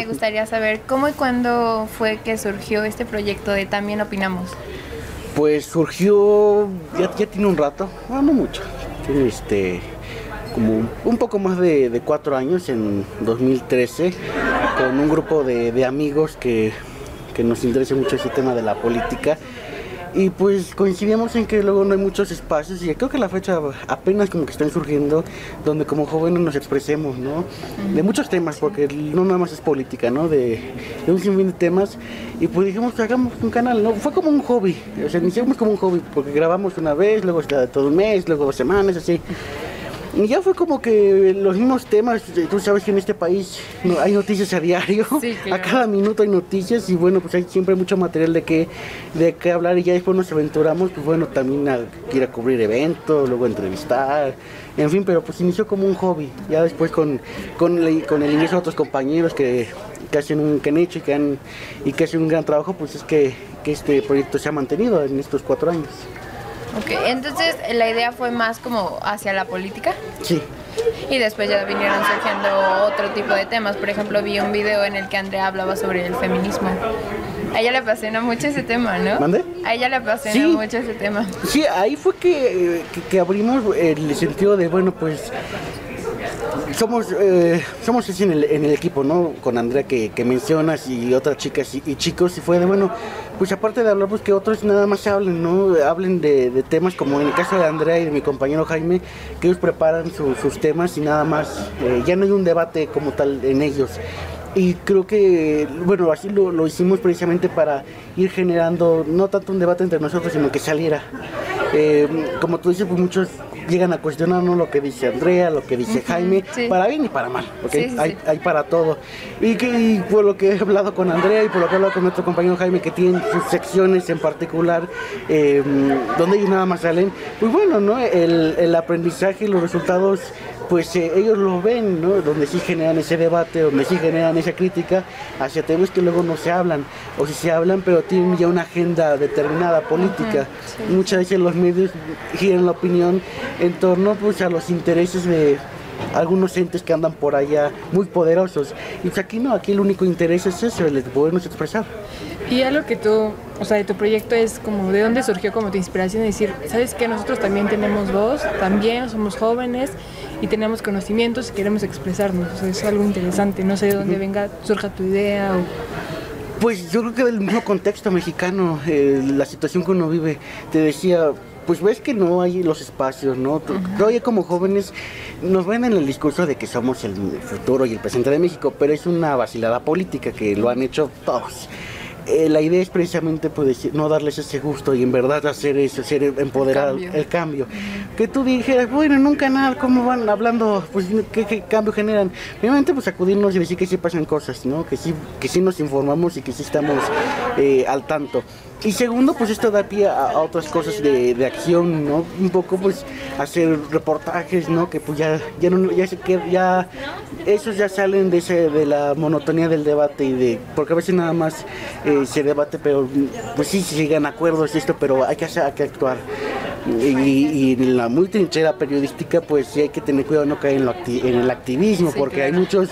me gustaría saber cómo y cuándo fue que surgió este proyecto de También Opinamos. Pues surgió, ya tiene un rato, no mucho, tiene como un poco más de 4 años, en 2013, con un grupo de amigos que nos interesa mucho ese tema de la política. Y pues coincidimos en que luego no hay muchos espacios, y creo que la fecha apenas como que están surgiendo donde como jóvenes nos expresemos, ¿no? De muchos temas, porque no nada más es política, ¿no? De un sinfín de temas. Y pues dijimos que hagamos un canal, ¿no? Fue como un hobby, o sea, iniciamos como un hobby, porque grabamos una vez, luego todo un mes, luego 2 semanas, así. Y ya fue como que los mismos temas. Tú sabes que en este país hay noticias a diario, sí, claro. A cada minuto hay noticias, y bueno, pues hay siempre mucho material de qué hablar, y ya después nos aventuramos, pues bueno, también a ir a cubrir eventos, luego entrevistar, en fin, pero pues inició como un hobby. Ya después con el ingreso de otros compañeros que han hecho y que hacen un gran trabajo, pues es que este proyecto se ha mantenido en estos 4 años. Ok, entonces la idea fue más como hacia la política. Sí. Y después ya vinieron surgiendo otro tipo de temas. Por ejemplo, vi un video en el que Andrea hablaba sobre el feminismo. A ella le apasiona mucho ese tema, ¿no? ¿Mande? A ella le apasiona mucho ese tema. Sí, ahí fue que abrimos el sentido de, bueno, pues somos así en el equipo, ¿no? Con Andrea que mencionas, y otras chicas y chicos, y fue de, bueno, pues aparte de hablar, pues que otros nada más hablen, ¿no? Hablen de temas, como en el caso de Andrea y de mi compañero Jaime, que ellos preparan sus temas y nada más, ya no hay un debate como tal en ellos. Y creo que, bueno, así lo hicimos precisamente para ir generando no tanto un debate entre nosotros, sino que saliera. Como tú dices, pues muchos llegan a cuestionarnos lo que dice Andrea, lo que dice Jaime, sí. Para bien y para mal, ¿okay? Hay para todo. Y por lo que he hablado con Andrea y por lo que he hablado con nuestro compañero Jaime, que tienen sus secciones en particular, donde ellos nada más salen, pues bueno, ¿no? El aprendizaje y los resultados, pues ellos lo ven, ¿no? Donde sí generan ese debate, donde sí generan esa crítica hacia temas que luego no se hablan, o si se hablan, pero tienen ya una agenda determinada política. Sí. Muchas veces los medios giran la opinión en torno, pues, a los intereses de algunos entes que andan por allá muy poderosos. Y pues aquí no, aquí el único interés es eso, el de podernos expresar. Y algo que tú, o sea, de tu proyecto es como, ¿de dónde surgió como tu inspiración de decir, sabes que nosotros también tenemos voz, también somos jóvenes y tenemos conocimientos y queremos expresarnos? O sea, es algo interesante, no sé de dónde surja tu idea o... Pues yo creo que del mismo contexto mexicano, la situación que uno vive. Te decía, pues ves que no hay los espacios, ¿no? Todavía como jóvenes nos ven en el discurso de que somos el futuro y el presente de México, pero es una vacilada política que lo han hecho todos. La idea es precisamente, pues, no darles ese gusto y en verdad hacer eso, ser empoderado, el cambio. Que tú dijeras, bueno, en un canal, ¿cómo van hablando? Pues, ¿qué cambio generan? Obviamente, pues, acudirnos y decir que sí pasan cosas, ¿no? Que sí nos informamos y que sí estamos al tanto. Y segundo, pues esto da pie a otras cosas de acción, ¿no? Un poco, pues, hacer reportajes, ¿no? Que pues ya esos ya salen de la monotonía del debate porque a veces nada más se debate, pero pues sí se llegan a acuerdos y esto, pero hay que actuar. Y en la muy trinchera periodística, pues sí hay que tener cuidado de no caer en el activismo, sí, porque claro, hay muchos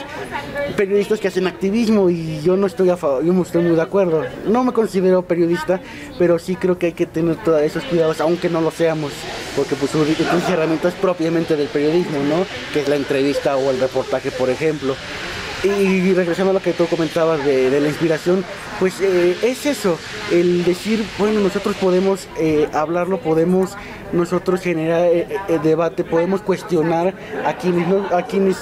periodistas que hacen activismo y yo no estoy muy de acuerdo. No me considero periodista, pero sí creo que hay que tener todos esos cuidados, aunque no lo seamos, porque pues utilizan herramientas propiamente del periodismo, ¿no? Que es la entrevista o el reportaje, por ejemplo. Y regresando a lo que tú comentabas de la inspiración, pues es eso, el decir, bueno, nosotros podemos hablarlo, podemos nosotros generar debate, podemos cuestionar a quienes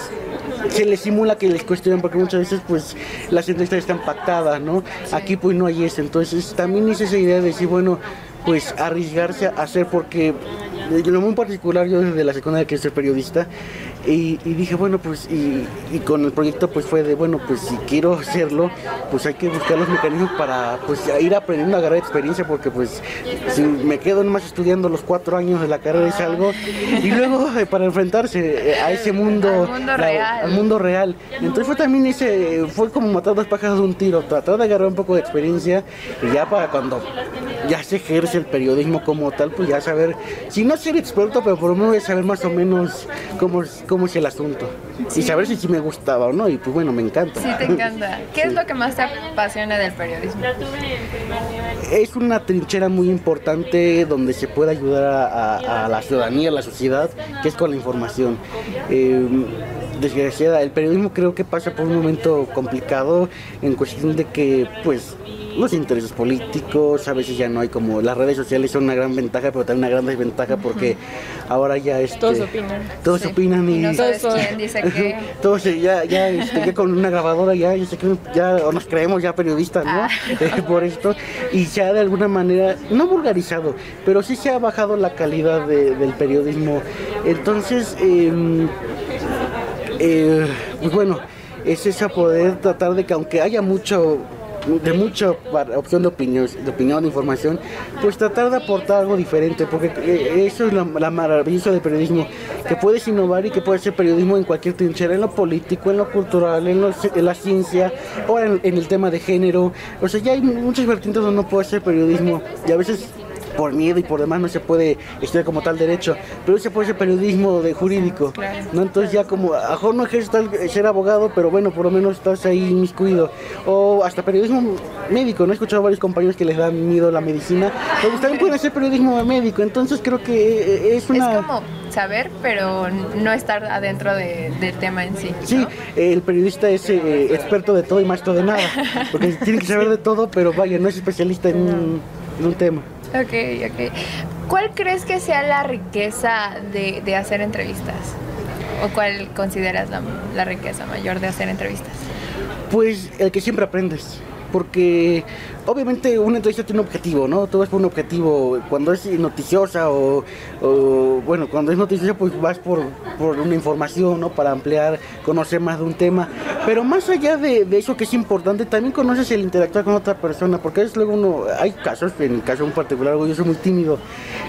se les simula que les cuestionan, porque muchas veces pues las entrevistas están pactadas, ¿no? Sí. Aquí pues no hay eso, entonces también es esa idea de decir, bueno, pues arriesgarse a hacer, porque lo muy particular, yo desde la secundaria que soy periodista, y dije, bueno, pues, y con el proyecto pues fue de, bueno, pues si quiero hacerlo, pues hay que buscar los mecanismos para pues ir aprendiendo a agarrar experiencia, porque pues si me quedo nomás estudiando los 4 años de la carrera es algo, y luego para enfrentarse a ese mundo, al mundo real. Entonces fue como matar 2 pájaros de un tiro, tratar de agarrar un poco de experiencia, y ya para cuando ya se ejerce el periodismo como tal, pues ya saber, si no ser experto, pero por lo menos saber más o menos cómo cómo es el asunto y saber si me gustaba o no, y pues bueno, me encanta. Sí, te encanta. ¿Qué es lo que más te apasiona del periodismo? Es una trinchera muy importante donde se puede ayudar a la ciudadanía, a la sociedad, que es con la información. Desgraciada, el periodismo creo que pasa por un momento complicado en cuestión de que, pues, los intereses políticos, a veces ya no hay, como las redes sociales son una gran ventaja, pero también una gran desventaja porque ahora ya todos opinan. Todos opinan y no sabes quién dice qué. Todos ya con una grabadora ya o nos creemos ya periodistas, ¿no? Por esto, y se ha de alguna manera, no vulgarizado, pero sí se ha bajado la calidad del periodismo. Entonces, pues bueno, es esa poder tratar de que aunque haya mucha opción de opinión, de información, pues tratar de aportar algo diferente, porque eso es la maravillosa del periodismo, que puedes innovar y que puedes hacer periodismo en cualquier trinchera, en lo político, en lo cultural, en la ciencia, o en el tema de género. O sea, ya hay muchas vertientes donde no puede hacer periodismo, y a veces por miedo y por demás no se puede estudiar como tal derecho, pero se puede hacer periodismo de jurídico, ¿no? Entonces ya como, a lo mejor no ejerces ser abogado, pero bueno, por lo menos estás ahí inmiscuido, o hasta periodismo médico, ¿no? He escuchado a varios compañeros que les da miedo la medicina, pero también pueden hacer periodismo médico, entonces creo que es como saber, pero no estar adentro del tema en sí, ¿no? Sí, el periodista es experto de todo y maestro de nada, porque tiene que saber de todo, pero vaya, no es especialista en un tema. Ok. ¿Cuál crees que sea la riqueza de hacer entrevistas? ¿O cuál consideras la riqueza mayor de hacer entrevistas? Pues el que siempre aprendes, porque obviamente una entrevista tiene un objetivo, ¿no? Tú vas por un objetivo, cuando es noticiosa o bueno, cuando es noticiosa pues vas por una información, ¿no? Para ampliar, conocer más de un tema, pero más allá de eso que es importante, también conoces el interactuar con otra persona, porque a veces luego hay casos, en el caso en particular yo soy muy tímido,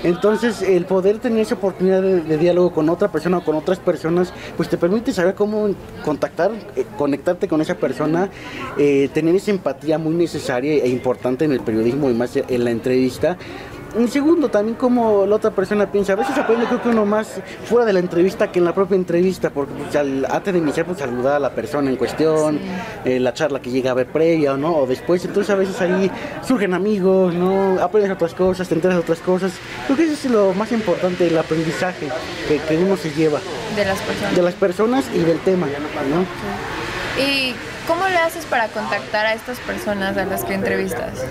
entonces el poder tener esa oportunidad de diálogo con otra persona o con otras personas, pues te permite saber cómo conectarte con esa persona, tener esa empatía muy necesaria e importante en el periodismo y más en la entrevista. Un segundo, también como la otra persona piensa, a veces aprende creo que uno más fuera de la entrevista que en la propia entrevista, porque pues, antes de iniciar pues saludar a la persona en cuestión, sí. La charla que llega a ver previa, ¿no? O después, entonces a veces ahí surgen amigos, ¿no? Aprendes otras cosas, te enteras de otras cosas. Creo que eso es lo más importante, el aprendizaje que uno se lleva. De las personas y del tema, ¿no? Sí. ¿Y cómo le haces para contactar a estas personas a las que entrevistas?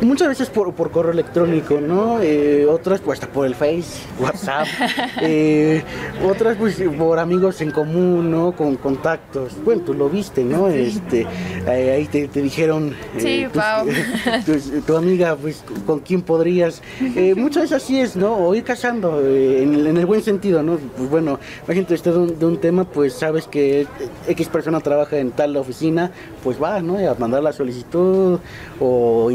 Muchas veces por correo electrónico, ¿no? Otras pues hasta por el Face, WhatsApp, otras pues por amigos en común, ¿no? Con contactos. Bueno, tú lo viste, ¿no? Ahí te dijeron sí, Pau. Tu amiga, pues con quién podrías. Muchas veces así es, ¿no? O ir casando en el buen sentido, ¿no? Pues bueno, imagínate estar de un tema, pues sabes que X persona trabaja en tal oficina, pues va, ¿no? A mandar la solicitud o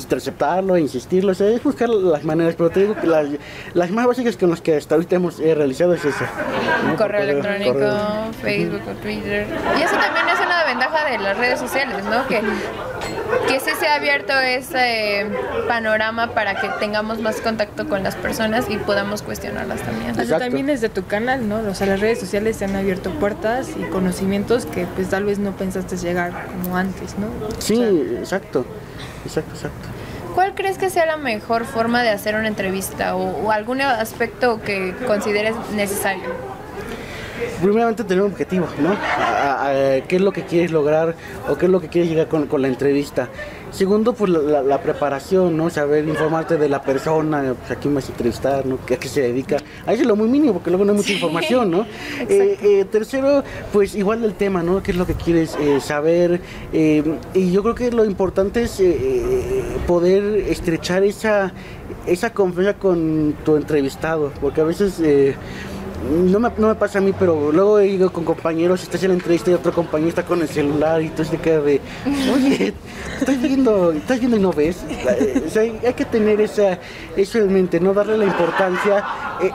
interceptarlo, insistirlo, o sea, es buscar las maneras, pero te digo que las más básicas con las que hasta ahorita hemos realizado es esa, ¿no? Correo electrónico, Facebook o Twitter. Y eso también es una ventaja de las redes sociales, ¿no? Que sí se ha abierto ese panorama para que tengamos más contacto con las personas y podamos cuestionarlas también. O sea, también desde tu canal, ¿no? O sea, las redes sociales te han abierto puertas y conocimientos que pues tal vez no pensaste llegar como antes, ¿no? Sí, o sea, exacto. ¿Cuál crees que sea la mejor forma de hacer una entrevista o algún aspecto que consideres necesario? Primeramente tener un objetivo, ¿no? ¿Qué es lo que quieres lograr o qué es lo que quieres llegar con la entrevista? Segundo, pues la preparación, ¿no? Saber informarte de la persona, pues, a quién vas a entrevistar, ¿no? ¿A qué se dedica? A eso es lo muy mínimo, porque luego no hay mucha información, ¿no? Tercero, pues igual del tema, ¿no? ¿Qué es lo que quieres saber? Y yo creo que lo importante es poder estrechar esa confianza con tu entrevistado, porque a veces... No me pasa a mí, pero luego he ido con compañeros, estás en la entrevista y otro compañero está con el celular y entonces te queda de, oye, estás viendo y no ves. O sea, hay que tener eso en mente, no darle la importancia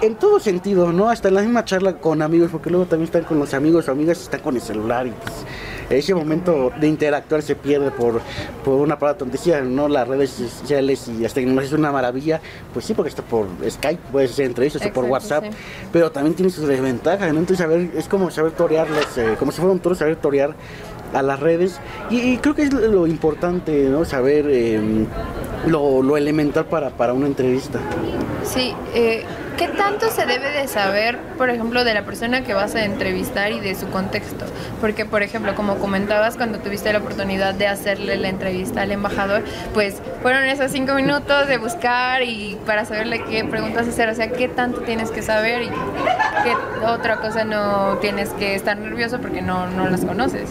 en todo sentido, ¿no? Hasta en la misma charla con amigos, porque luego también están con los amigos o amigas y están con el celular y pues ese momento de interactuar se pierde por una palabra tontería, ¿no? Las redes sociales y las tecnologías es una maravilla, pues sí, porque está por Skype, puedes hacer entrevistas, o por WhatsApp, sí. Pero también tiene sus desventajas, ¿no? Entonces, es como saber torearlas, como si fuera un toro, saber torear a las redes, y creo que es lo importante, ¿no? Saber lo elemental para una entrevista. Sí, ¿qué tanto se debe de saber, por ejemplo, de la persona que vas a entrevistar y de su contexto? Porque, por ejemplo, como comentabas, cuando tuviste la oportunidad de hacerle la entrevista al embajador, pues fueron esos 5 minutos de buscar y para saberle qué preguntas hacer, o sea, qué tanto tienes que saber y qué otra cosa no tienes que estar nervioso porque no las conoces.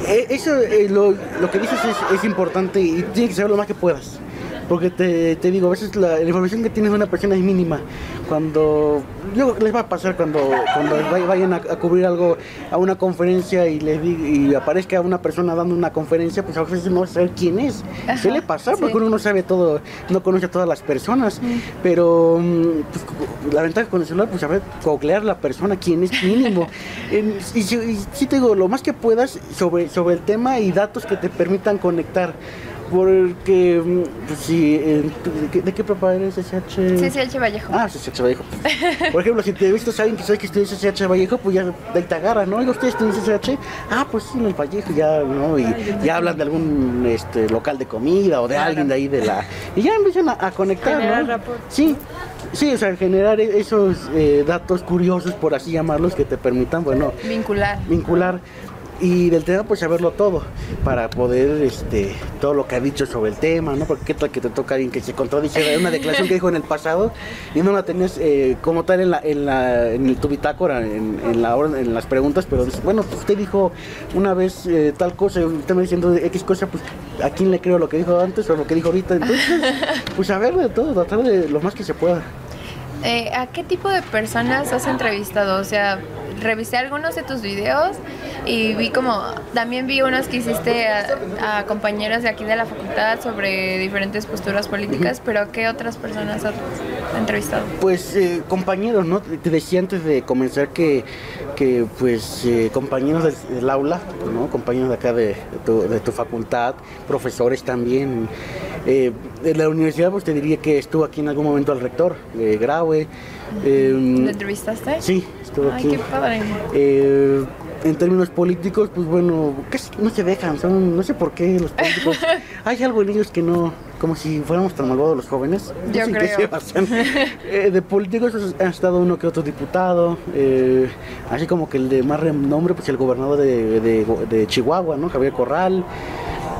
Eso, lo que dices es importante y tienes que saber lo más que puedas. Porque te digo, a veces la información que tienes de una persona es mínima. Les va a pasar cuando vayan a cubrir algo a una conferencia y aparezca una persona dando una conferencia, pues a veces no vas a saber quién es. Ajá, suele pasar, sí. Porque uno no sabe todo, no conoce a todas las personas. Pero pues, la ventaja con el celular, pues saber googlear la persona, quién es mínimo. Y sí te digo, lo más que puedas sobre el tema y datos que te permitan conectar. Porque, pues sí, ¿de qué prepa eres, SH? CCH Vallejo. Ah, CCH Vallejo. Por ejemplo, si te vistes a alguien que sabe que estudia CCH Vallejo, pues ya de ahí te agarra, ¿no? Oiga, ¿ustedes estudian CCH? Ah, pues sí, en el Vallejo, ya, ¿no? Y ya hablan de algún local de comida o de alguien de ahí de la... Y ya empiezan a conectar, generar, ¿no? Rapport. Sí, o sea, generar esos datos curiosos, por así llamarlos, que te permitan, bueno... Vincular. Y del tema, pues saberlo todo, para poder, todo lo que ha dicho sobre el tema, ¿no? Porque qué tal que te toca alguien que se contradice de una declaración que dijo en el pasado y no la tenías como tal en tu bitácora, en las preguntas, pero dices, bueno, pues usted dijo una vez tal cosa y usted me diciendo X cosa, pues ¿a quién le creo lo que dijo antes o lo que dijo ahorita? Entonces, pues saber de todo, tratar de lo más que se pueda. ¿A qué tipo de personas has entrevistado? O sea, revisé algunos de tus videos y también vi unos que hiciste a compañeros de aquí de la facultad sobre diferentes posturas políticas, pero ¿qué otras personas has entrevistado? Pues compañeros, ¿no? Te decía antes de comenzar que compañeros del aula, ¿no? Compañeros de acá de tu facultad, profesores también. De la universidad, pues te diría que estuvo aquí en algún momento el rector, Graue. ¿Lo entrevistaste? Sí, estuvo aquí. Ay, qué padre. En términos políticos, pues bueno, casi no se dejan, no sé por qué los políticos, hay algo en ellos que no, como si fuéramos tan malvados los jóvenes. Yo no sé creo. Qué se basan. De políticos ha estado uno que otro diputado, así como que el de más renombre, pues el gobernador de Chihuahua, ¿no? Javier Corral.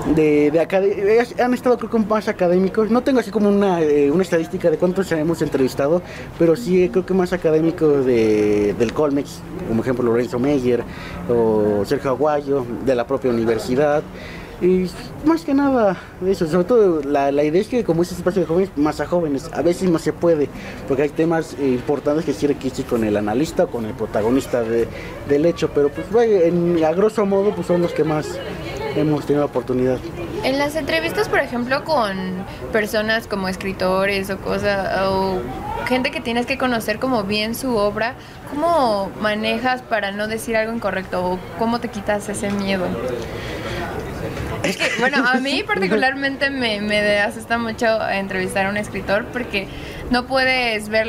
Han estado creo que más académicos, no tengo así como una estadística de cuántos hemos entrevistado, pero sí creo que más académicos del Colmex, como ejemplo Lorenzo Meyer o Sergio Aguayo, de la propia universidad. Y más que nada eso, sobre todo la idea es que como es espacio de jóvenes, más a jóvenes, a veces no se puede, porque hay temas importantes que quiere que con el analista o con el protagonista del hecho, pero pues a grosso modo pues son los que más hemos tenido la oportunidad. En las entrevistas, por ejemplo, con personas como escritores o gente que tienes que conocer como bien su obra, ¿cómo manejas para no decir algo incorrecto o cómo te quitas ese miedo? Es que, bueno, a mí particularmente me asusta mucho entrevistar a un escritor porque no puedes ver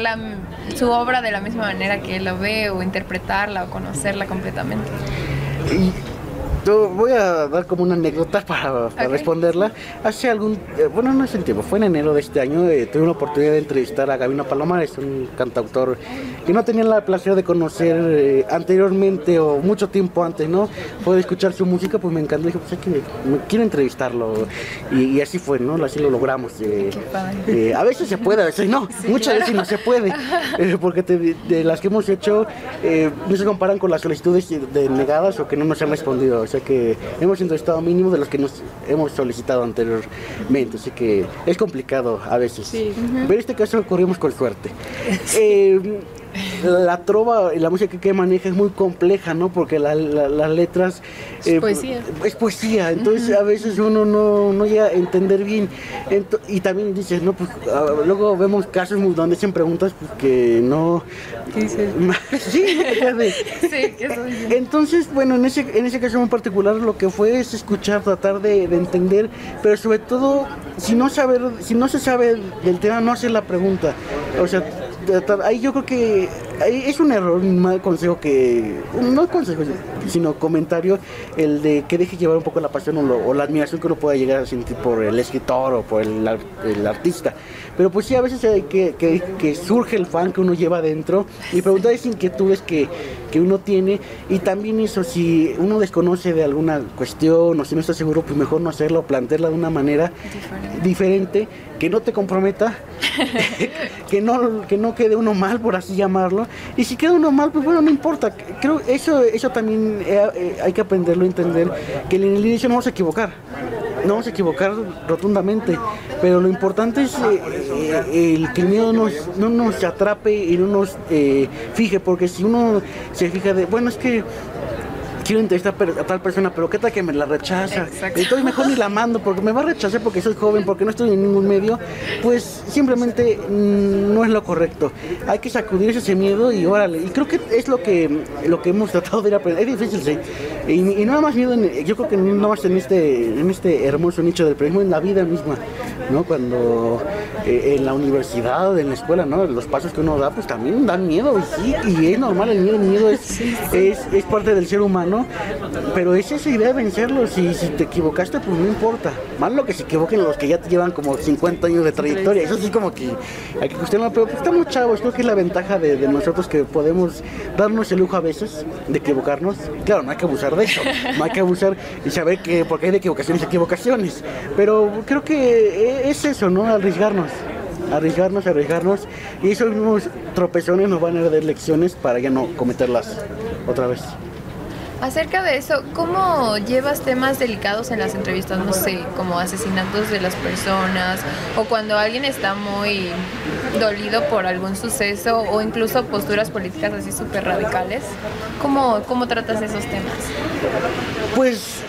su obra de la misma manera que él lo ve o interpretarla o conocerla completamente. Yo voy a dar como una anécdota para responderla. Hace no hace tiempo, fue en enero de este año, tuve una oportunidad de entrevistar a Gabino Palomares, un cantautor que no tenía el placer de conocer anteriormente o mucho tiempo antes, ¿no? Poder escuchar su música, pues me encantó, dije, pues quiero entrevistarlo, y así fue, ¿no? Así lo logramos. A veces se puede, a veces no, sí, muchas veces no se puede, porque de las que hemos hecho no se comparan con las solicitudes denegadas o que no nos han respondido. O sea que hemos entrevistado mínimo de los que nos hemos solicitado anteriormente, así que es complicado a veces. Sí. Pero en este caso corrimos con suerte. la trova y la música que maneja es muy compleja, ¿no? Porque las letras... Es poesía. Es poesía, entonces a veces uno no llega a entender bien. Y también dices, no, pues luego vemos casos donde hacen preguntas pues, que no... ¿Qué dices? Sí, Sí, que soy yo. entonces, bueno, en ese caso en particular lo que fue es escuchar, tratar de entender, pero sobre todo, si no se sabe del tema, no hacer la pregunta. O sea, ahí yo creo que es un error, un mal consejo no consejo, sino comentario, el de que deje llevar un poco la pasión o la admiración que uno pueda llegar a sentir por el escritor o por el artista. Pero pues sí, a veces hay que surge el fan que uno lleva dentro y preguntar esas inquietudes que uno tiene, y también eso, si uno desconoce de alguna cuestión o si no está seguro, pues mejor no hacerlo, plantearla de una manera diferente, que no te comprometa, que no quede uno mal, por así llamarlo, y si queda uno mal, pues bueno, no importa. Creo eso también hay que aprenderlo a entender, que en el inicio no vamos a equivocar rotundamente, pero lo importante es que el miedo no nos atrape y no nos fije, porque si uno se fija de, bueno, es que quiero entrevistar a tal persona, pero qué tal que me la rechaza. Exacto. Entonces mejor ni la mando, porque me va a rechazar porque soy joven, porque no estoy en ningún medio, pues simplemente no es lo correcto. Hay que sacudirse ese miedo y órale. Y creo que es lo que hemos tratado de ir a aprender. Es difícil, sí. Y no nada más miedo, yo creo que no nada más en este hermoso nicho del periodismo, en la vida misma, ¿no? Cuando en la universidad, en la escuela, ¿no? Los pasos que uno da, pues también dan miedo, y sí, y es normal, el miedo es parte del ser humano, pero es esa idea de vencerlo. Si te equivocaste, pues no importa. Más lo que se equivoquen los que ya te llevan como 50 años de trayectoria, eso sí como que hay que cuestionarlo, pero pues estamos chavos, creo que es la ventaja de nosotros, que podemos darnos el lujo a veces de equivocarnos. Claro, no hay que abusar de eso, no hay que abusar y saber que porque hay de equivocaciones, pero creo que es eso, ¿no? Arriesgarnos, y esos mismos tropezones nos van a dar lecciones para ya no cometerlas otra vez. Acerca de eso, ¿cómo llevas temas delicados en las entrevistas? No sé, como asesinatos de las personas, o cuando alguien está muy dolido por algún suceso, o incluso posturas políticas así súper radicales. ¿Cómo tratas esos temas? Pues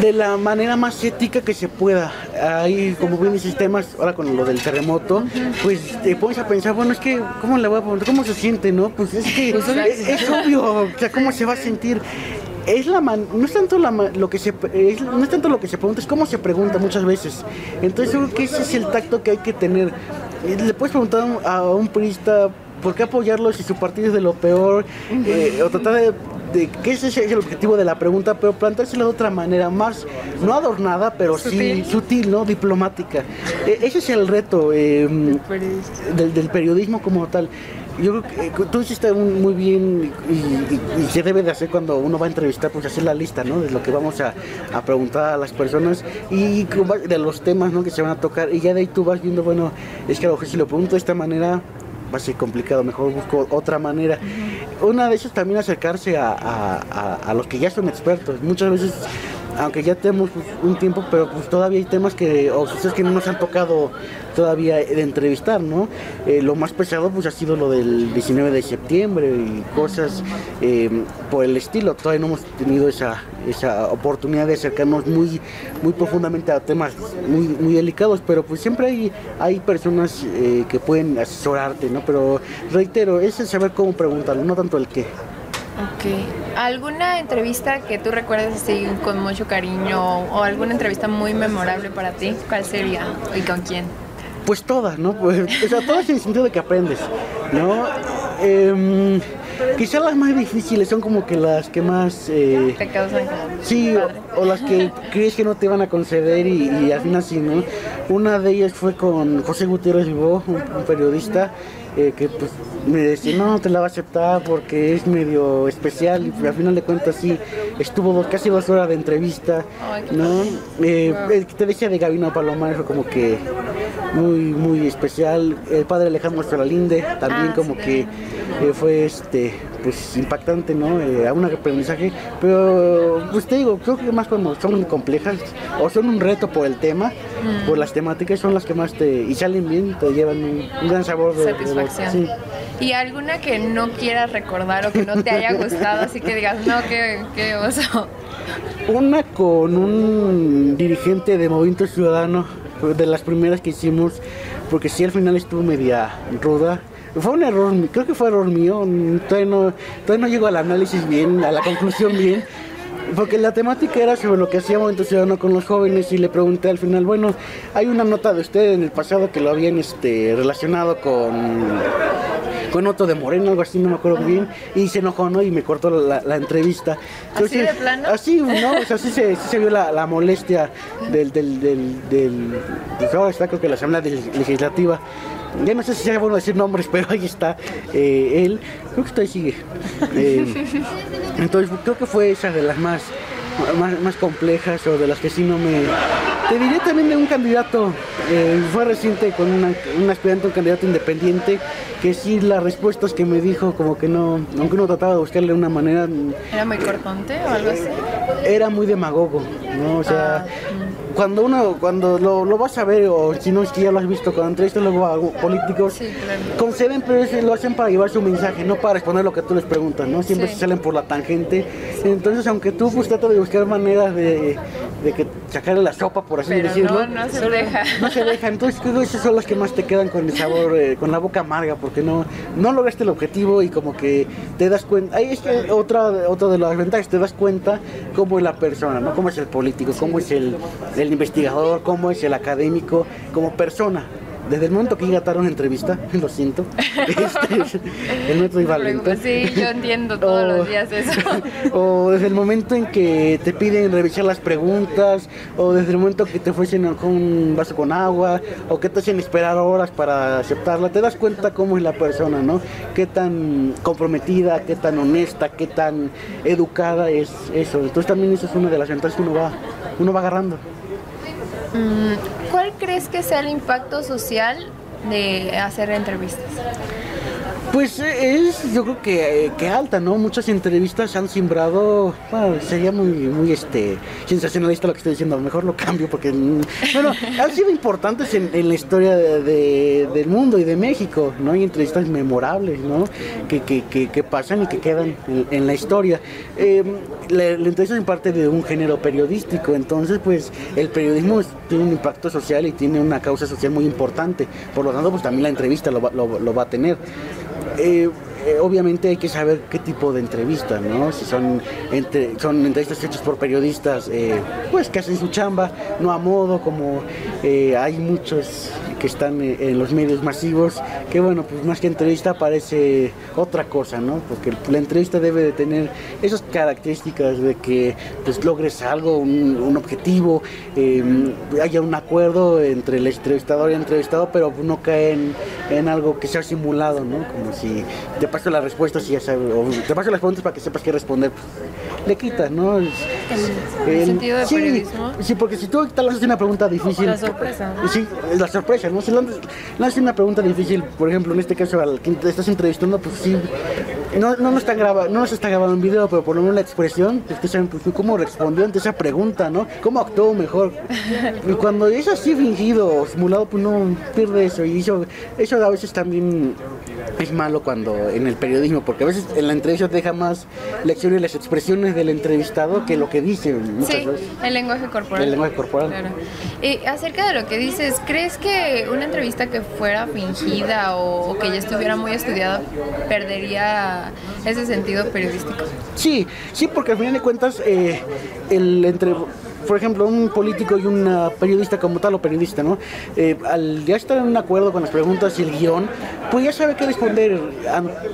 de la manera más ética que se pueda. Hay, como bien dices, temas, ahora con lo del terremoto, pues te pones a pensar, bueno, es que, ¿cómo le voy a preguntar? ¿Cómo se siente, no? Pues es que es obvio, o sea, ¿cómo se va a sentir? No es tanto lo que se pregunta, es cómo se pregunta muchas veces. Entonces yo creo que ese es el tacto que hay que tener. Le puedes preguntar a un priista por qué apoyarlo si su partido es de lo peor, o tratar de que ese es el objetivo de la pregunta, pero plantársela de otra manera, más, no adornada, pero sí sutil, ¿no? Diplomática. Ese es el reto del periodismo como tal. Yo creo que tú hiciste muy bien, y se debe de hacer cuando uno va a entrevistar, pues hacer la lista, ¿no? De lo que vamos a preguntar a las personas y de los temas, ¿no? Que se van a tocar, y ya de ahí tú vas viendo, bueno, es que a lo mejor si lo pregunto de esta manera va a ser complicado, mejor busco otra manera. Una de esas también acercarse a los que ya son expertos. Muchas veces, aunque ya tenemos un tiempo, pero pues todavía hay temas o sucesos que no nos han tocado todavía de entrevistar, ¿no? Lo más pesado pues ha sido lo del 19 de septiembre y cosas por el estilo. Todavía no hemos tenido esa oportunidad de acercarnos muy profundamente a temas muy delicados, pero pues siempre hay personas que pueden asesorarte, ¿no? Pero reitero, es el saber cómo preguntarlo, no tanto el qué. Ok. ¿Alguna entrevista que tú recuerdes así con mucho cariño, o alguna entrevista muy memorable para ti? ¿Cuál sería y con quién? Pues todas, ¿no? Pues, o sea, todas en el sentido de que aprendes, ¿no? Quizás las más difíciles son como que las que más... Te causan como... Sí, o las que crees que no te van a conceder y al final sí, ¿no? Una de ellas fue con José Gutiérrez Vivó, un periodista, que pues me decía, no te la va a aceptar porque es medio especial, y al final de cuentas sí, estuvo casi 2 horas de entrevista, ¿no? Te decía de Gabino Palomar, fue como que muy especial. El padre Alejandro Solalinde también como que fue pues impactante, ¿no? Un aprendizaje, pero pues te digo, creo que más cuando son complejas o son un reto por el tema, Por las temáticas son las que más y salen bien, te llevan un gran sabor de satisfacción. sí. ¿Y alguna que no quieras recordar o que no te haya gustado, así que digas, no, qué oso? Una con un dirigente de Movimiento Ciudadano, de las primeras que hicimos, porque sí al final estuvo media ruda. Fue un error, creo que fue error mío, todavía no llego al análisis bien, a la conclusión bien, porque la temática era sobre lo que hacía Movimiento Ciudadano con los jóvenes y le pregunté al final, bueno, hay una nota de usted en el pasado que lo habían relacionado con otro de Moreno, algo así, no me acuerdo bien, y se enojó, ¿no? Y me cortó la entrevista. ¿Así Entonces, de plano? Así, ¿no? O sea, sí se vio la molestia del pues ahora está creo que la Asamblea Legislativa. Ya no sé si sea bueno decir nombres, pero ahí está él, creo que todavía sigue. Entonces creo que fue esa de las más complejas o de las que sí no me... Te diré también de un candidato, fue reciente con un aspirante, un candidato independiente, que sí las respuestas que me dijo como que no, aunque uno trataba de buscarle una manera... ¿Era muy cortante o algo así? Era muy demagogo, ¿no? O sea... Cuando lo vas a ver, o si no es que ya lo has visto, cuando entrevistas luego a políticos, Sí, claro. conceden, pero lo hacen para llevar su mensaje, no para responder lo que tú les preguntas, ¿no? Siempre Sí. se salen por la tangente. Entonces, aunque tú pues tratas de buscar maneras de que sacarle la sopa, por así Pero decirlo, no se deja. no se deja. Entonces, creo que esas son las que más te quedan con el sabor, con la boca amarga, porque no lograste el objetivo y como que te das cuenta. Ahí es que otra de las ventajas, te das cuenta cómo es la persona, ¿no? Cómo es el político, cómo es el investigador, cómo es el académico, como persona. Desde el momento que llega a dar una entrevista, lo siento, el método iba lento. Sí, yo entiendo todos los días eso. O desde el momento en que te piden revisar las preguntas, o desde el momento que te ofrecen un vaso con agua, o que te hacen esperar horas para aceptarla, te das cuenta cómo es la persona, ¿no? Qué tan comprometida, qué tan honesta, qué tan educada es eso. Entonces también eso es una de las ventajas que uno va agarrando. ¿Cuál crees que sea el impacto social de hacer entrevistas? Pues yo creo que alta, ¿no? Muchas entrevistas han simbrado, bueno, sería muy sensacionalista lo que estoy diciendo, a lo mejor lo cambio porque, bueno, han sido importantes en la historia del mundo y de México, ¿no? Hay entrevistas memorables, ¿no? Que pasan y que quedan en la historia. La entrevista es parte de un género periodístico, entonces pues el periodismo tiene un impacto social y tiene una causa social muy importante, por lo tanto pues también la entrevista lo va a tener. Obviamente hay que saber qué tipo de entrevista, ¿no? Si son entrevistas hechas por periodistas pues que hacen su chamba, no a modo, como hay muchos que están en los medios masivos, que bueno, pues más que entrevista parece otra cosa, ¿no? Porque la entrevista debe de tener esas características de que pues logres algo, un objetivo, haya un acuerdo entre el entrevistador y el entrevistado, pero no cae en algo que sea simulado, ¿no? Como si te paso las respuestas y ya sabes, o te paso las preguntas para que sepas qué responder, pues, le quitas, ¿no? El sentido de periodismo. Sí, porque si tú te lanzas una pregunta difícil... La sorpresa. Sí, es la sorpresa, ¿no? Si lanzas una pregunta difícil, por ejemplo, en este caso al que te estás entrevistando, pues sí, no está grabado en video, pero por lo menos la expresión, ustedes saben pues, cómo respondió ante esa pregunta, ¿no? Cómo actuó mejor. Y cuando es así fingido o simulado, pues no pierde eso. Y eso a veces también es malo cuando en el periodismo, porque a veces en la entrevista te deja más lecciones las expresiones del entrevistado que lo que dice muchas Sí, veces. el lenguaje corporal. El lenguaje corporal. Claro. Acerca de lo que dices, ¿crees que una entrevista que fuera fingida o que ya estuviera muy estudiada perdería ese sentido periodístico? Sí, porque al final de cuentas, por ejemplo, un político y una periodista como tal o periodista, ¿no? Al ya estar en un acuerdo con las preguntas y el guión, pues ya sabe qué responder.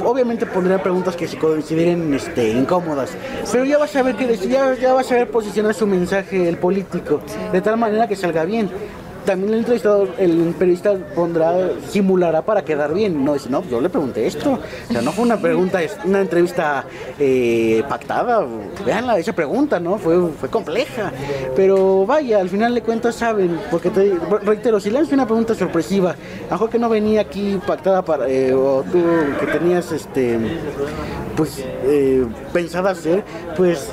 Obviamente pondrá preguntas que se consideren incómodas, pero ya va a saber qué decir, ya va a saber posicionar su mensaje el político, de tal manera que salga bien. También el periodista simulará para quedar bien, no decir, no, yo le pregunté esto, o sea, no fue una entrevista pactada, véanla, esa pregunta, ¿no? Fue compleja, pero vaya, al final de cuentas saben, porque reitero, si lanzas una pregunta sorpresiva, a lo mejor que no venía aquí pactada o tú que tenías, pensada hacer, pues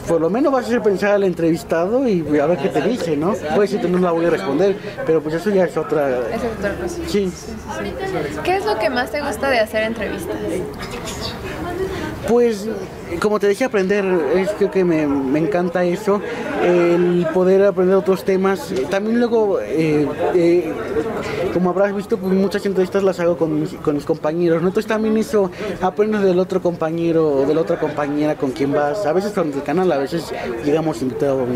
por lo menos vas a hacer pensar al entrevistado y a ver qué te dice, ¿no? Puede ser que no la voy a responder, pero pues eso ya es otra... Es otra cosa. Sí. ¿Qué es lo que más te gusta de hacer entrevistas? Pues, como te decía, aprender, creo que me encanta eso, el poder aprender otros temas. También luego, como habrás visto, pues muchas entrevistas las hago con mis compañeros, ¿no? Entonces también eso, aprendes del otro compañero o de la otra compañera con quien vas. A veces con el canal, a veces llegamos invitados,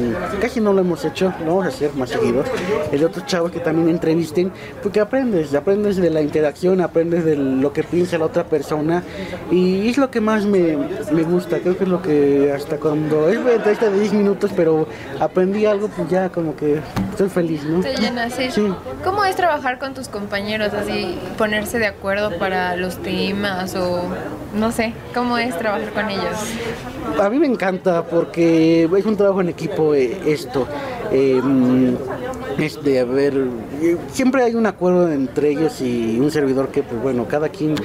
casi no lo hemos hecho, lo vamos a hacer más seguido. El de otros chavos que también entrevisten, porque aprendes de la interacción, aprendes de lo que piensa la otra persona, y es lo que más me gusta. Creo que es lo que hasta cuando es una entrevista de 10 minutos, pero aprendí algo, pues ya como que estoy feliz, ¿no? Te llena, sí. Sí. ¿Cómo es trabajar con tus compañeros, así, ponerse de acuerdo para los temas o no sé, cómo es trabajar con ellos? A mí me encanta porque es un trabajo en equipo esto. A ver, siempre hay un acuerdo entre ellos y un servidor que, pues bueno, cada quien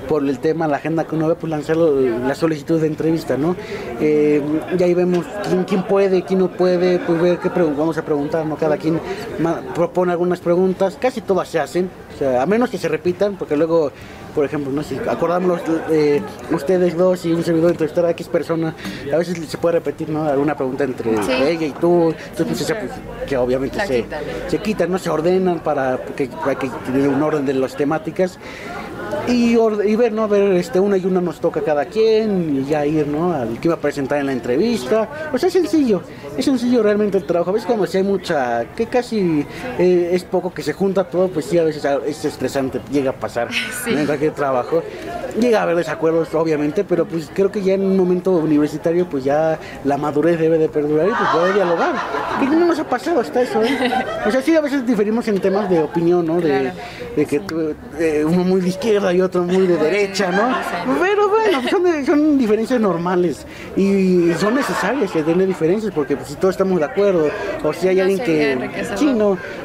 por el tema, la agenda que uno ve, pues lanzar la solicitud de entrevista, ¿no? Y ahí vemos quién puede, quién no puede, pues ver qué vamos a preguntar, ¿no? Cada quien propone algunas preguntas, casi todas se hacen, o sea, a menos que se repitan, porque luego, por ejemplo, no sé, acordamos ustedes dos y un servidor entrevistar a X persona, a veces se puede repetir, ¿no? Alguna pregunta entre ella y tú, entonces pues, que obviamente se quitan, ¿no? Se ordenan para que tener un orden de las temáticas. Y ver, ¿no? Ver una y una nos toca a cada quien y ya ir, ¿no? Al que iba a presentar en la entrevista. O sea, es sencillo realmente el trabajo. A veces como si hay mucha, que casi es poco que se junta todo, pues sí, a veces es estresante, llega a pasar en cualquier trabajo. Llega a haber desacuerdos, obviamente, pero pues creo que ya en un momento universitario, pues ya la madurez debe de perdurar y pues poder dialogar. Y no nos ha pasado hasta eso, ¿eh? O sea, sí, a veces diferimos en temas de opinión, ¿no? De que uno muy de izquierda y otro muy de derecha, ¿no? Pero bueno, son diferencias normales y son necesarias que tener diferencias porque pues, si todos estamos de acuerdo o si hay alguien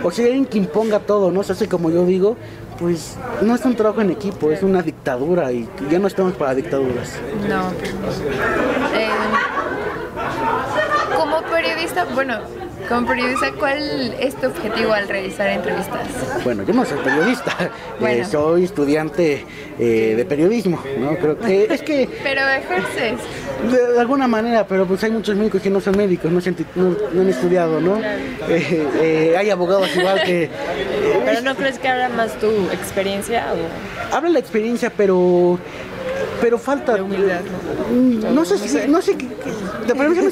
o si hay alguien que imponga todo, ¿no? Se hace como yo digo, pues no es un trabajo en equipo, es una dictadura y ya no estamos para dictaduras. No. Como periodista, ¿cuál es tu objetivo al realizar entrevistas? Bueno, yo no soy periodista, soy estudiante de periodismo, ¿no? Creo que es que... Pero ejerces. De alguna manera, pero pues hay muchos médicos que no son médicos, no han estudiado, ¿no? Hay abogados igual que... ¿Pero no crees que habla más tu experiencia? O... Habla la experiencia, pero falta de humildad, ¿no? No sé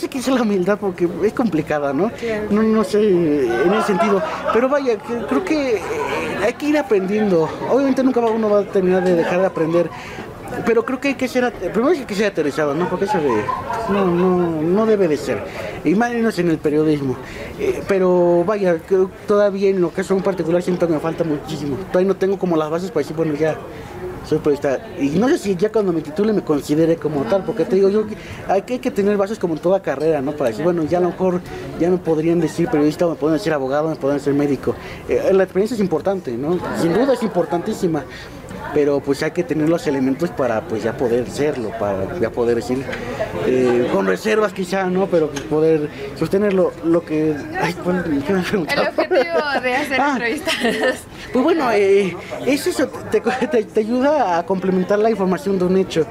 qué es la humildad porque es complicada, ¿no? No sé en ese sentido, pero vaya, creo que hay que ir aprendiendo. Obviamente nunca uno va a terminar de dejar de aprender, pero creo que hay que ser, primero hay que ser aterrizado, ¿no? Porque eso no debe de ser, y más en el periodismo. Pero vaya, todavía en lo que es en particular siento que me falta muchísimo. Todavía no tengo como las bases para decir, bueno, ya soy periodista. Y no sé si ya cuando me titule me considere como tal, porque te digo yo que hay que tener bases como en toda carrera, ¿no? Para decir, bueno, ya a lo mejor ya me podrían decir periodista, o me podrían decir abogado, me podrían decir médico. La experiencia es importante, ¿no? Sin duda es importantísima. Pero pues hay que tener los elementos para pues ya poder serlo, para ya poder decir, con reservas quizá, ¿no? Pero pues poder sostener lo que... ¿qué me preguntaba? El objetivo de hacer entrevistas. Pues bueno, es eso, te ayuda a complementar la información de un hecho.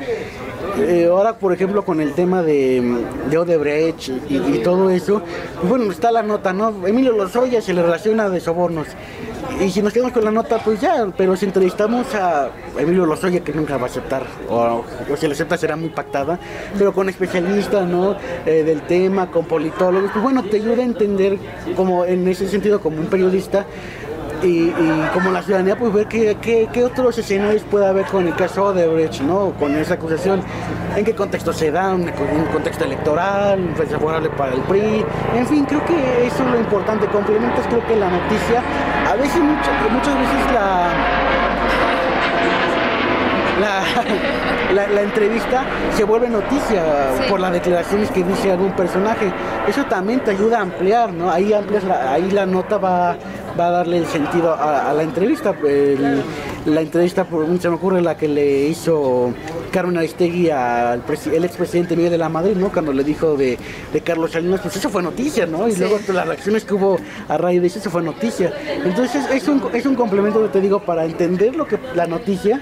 Ahora, por ejemplo, con el tema de Odebrecht y todo eso, pues bueno, está la nota, ¿no? Emilio Lozoya se le relaciona de sobornos. Y si nos quedamos con la nota, pues ya, pero si entrevistamos a Emilio Lozoya, que nunca va a aceptar, o si le acepta será muy pactada, pero con especialistas, ¿no? Del tema, con politólogos, pues bueno, te ayuda a entender, como en ese sentido, como un periodista, y como la ciudadanía, pues ver qué otros escenarios puede haber con el caso de Odebrecht, ¿no? Con esa acusación, en qué contexto se da, un contexto electoral, favorable para el PRI, en fin, creo que eso es lo importante. Complementas, creo que la noticia, a veces, muchas veces la entrevista se vuelve noticia por las declaraciones que dice algún personaje. Eso también te ayuda a ampliar, ¿no? Ahí ahí la nota va a darle el sentido a la entrevista. La entrevista, se me ocurre la que le hizo Carmen Aristegui al el expresidente Miguel de la Madrid, ¿no? Cuando le dijo de Carlos Salinas, pues eso fue noticia, ¿no? Y sí. Luego las reacciones que hubo a raíz de eso fue noticia. Entonces es un complemento, te digo, para entender lo que la noticia.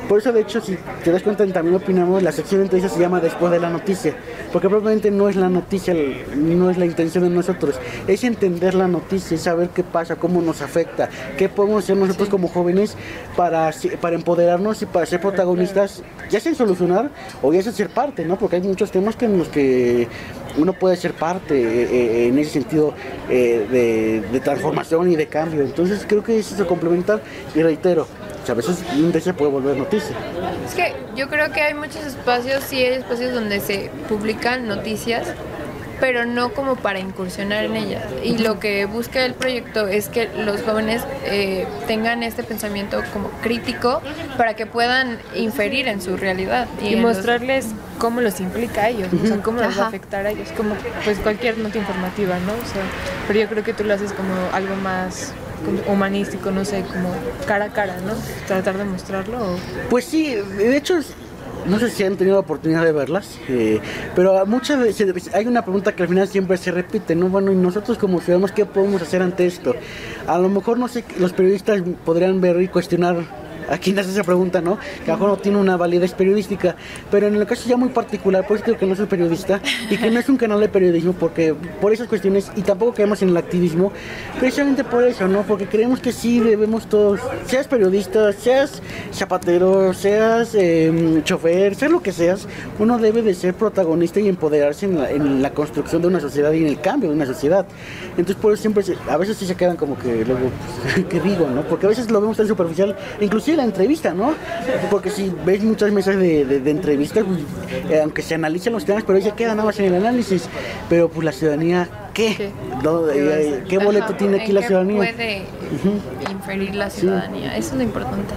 Por eso, de hecho, si te das cuenta, también opinamos, la sección entonces se llama Después de la Noticia, porque probablemente no es la noticia, no es la intención de nosotros, es entender la noticia, es saber qué pasa, cómo nos afecta, qué podemos hacer nosotros como jóvenes para empoderarnos y para ser protagonistas, ya sea en solucionar o ya sea ser parte, ¿no? Porque hay muchos temas en los que uno puede ser parte en ese sentido de transformación y de cambio. Entonces creo que eso se complementa y reitero, a veces se puede volver noticia. Es que yo creo que hay muchos espacios, sí hay espacios donde se publican noticias, pero no como para incursionar en ellas. Y lo que busca el proyecto es que los jóvenes tengan este pensamiento como crítico para que puedan inferir en su realidad. Y mostrarles cómo los implica a ellos, o sea, cómo los va a afectar a ellos, como pues cualquier nota informativa, ¿no? O sea, pero yo creo que tú lo haces como algo más humanístico, no sé, como cara a cara, ¿no? Tratar de mostrarlo. Pues sí, de hecho, no sé si han tenido la oportunidad de verlas, pero muchas veces hay una pregunta que al final siempre se repite, ¿no? Bueno, y nosotros como ciudadanos, ¿qué podemos hacer ante esto? A lo mejor, no sé, los periodistas podrían ver y cuestionar a quien hace esa pregunta, ¿no? Que a lo mejor no tiene una validez periodística, pero en el caso ya muy particular, por eso creo que no soy periodista y que no es un canal de periodismo, porque por esas cuestiones, y tampoco creemos en el activismo, precisamente por eso, ¿no? Porque creemos que sí debemos todos, seas periodista, seas zapatero, seas chofer, seas lo que seas, uno debe de ser protagonista y empoderarse en la construcción de una sociedad y en el cambio de una sociedad. Entonces por eso siempre, a veces sí se quedan como que luego, pues, ¿qué digo, no? Porque a veces lo vemos tan superficial, inclusive la entrevista, ¿no? Porque si ves muchas mesas de entrevistas, pues, aunque se analicen los temas, pero ya queda nada más en el análisis. Pero pues la ciudadanía, ¿qué? ¿Qué boleto tiene aquí la ciudadanía? Puede inferir la ciudadanía, sí. Eso es lo importante.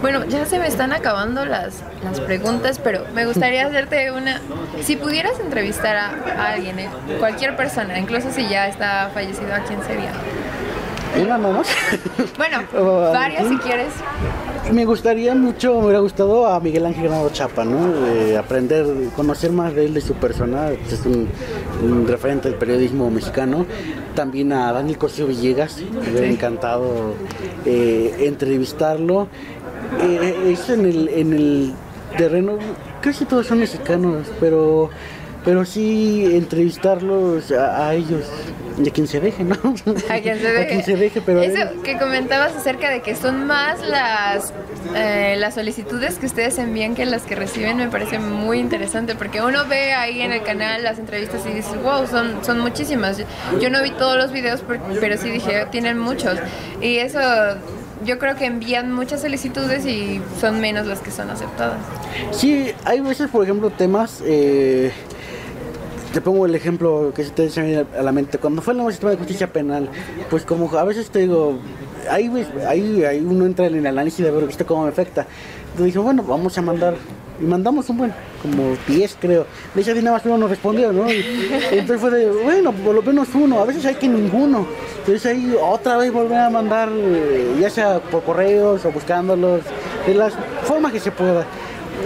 Bueno, ya se me están acabando las preguntas, pero me gustaría hacerte una. Si pudieras entrevistar a alguien, cualquier persona, incluso si ya está fallecido, ¿a quién sería? Una nomás. Bueno, varias si quieres. Me hubiera gustado a Miguel Ángel Granados Chapa, ¿no? Aprender, conocer más de él, de su persona, es un referente del periodismo mexicano. También a Daniel Cosío Villegas, me hubiera encantado entrevistarlo. Es en el terreno, casi todos son mexicanos, pero sí entrevistarlos a ellos. Y a quien se deje, ¿no? A quien se deje. A quien se deje, pero eso que comentabas acerca de que son más las solicitudes que ustedes envían que las que reciben, me parece muy interesante, porque uno ve ahí en el canal las entrevistas y dice, wow, son muchísimas. Yo no vi todos los videos, pero sí dije, tienen muchos. Y eso, yo creo que envían muchas solicitudes y son menos las que son aceptadas. Sí, hay veces, por ejemplo, temas... te pongo el ejemplo que se te viene a la mente. Cuando fue el nuevo sistema de justicia penal, pues como a veces te digo, ahí uno entra en el análisis de ver, ¿viste cómo me afecta? Entonces dije, bueno, vamos a mandar, y mandamos un buen, como 10 creo. De hecho, nada más uno nos respondió, ¿no? Y entonces fue de, bueno, por lo menos uno, a veces hay que ninguno. Entonces ahí otra vez volver a mandar, ya sea por correos o buscándolos, de las formas que se pueda.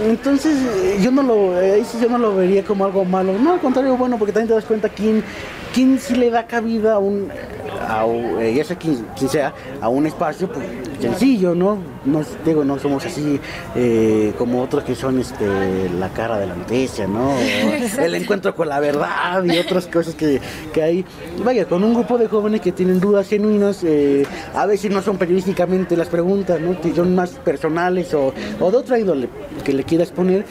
Entonces yo no lo vería como algo malo, no, al contrario, bueno, porque también te das cuenta quién sí le da cabida ya sea quien sea, a un espacio pues, sencillo, ¿no? No somos así como otros que son la cara de la noticia, ¿no? El encuentro con la verdad y otras cosas que hay. Vaya, con un grupo de jóvenes que tienen dudas genuinas, a veces no son periodísticamente las preguntas, ¿no? Que son más personales o de otra índole que le quieras poner.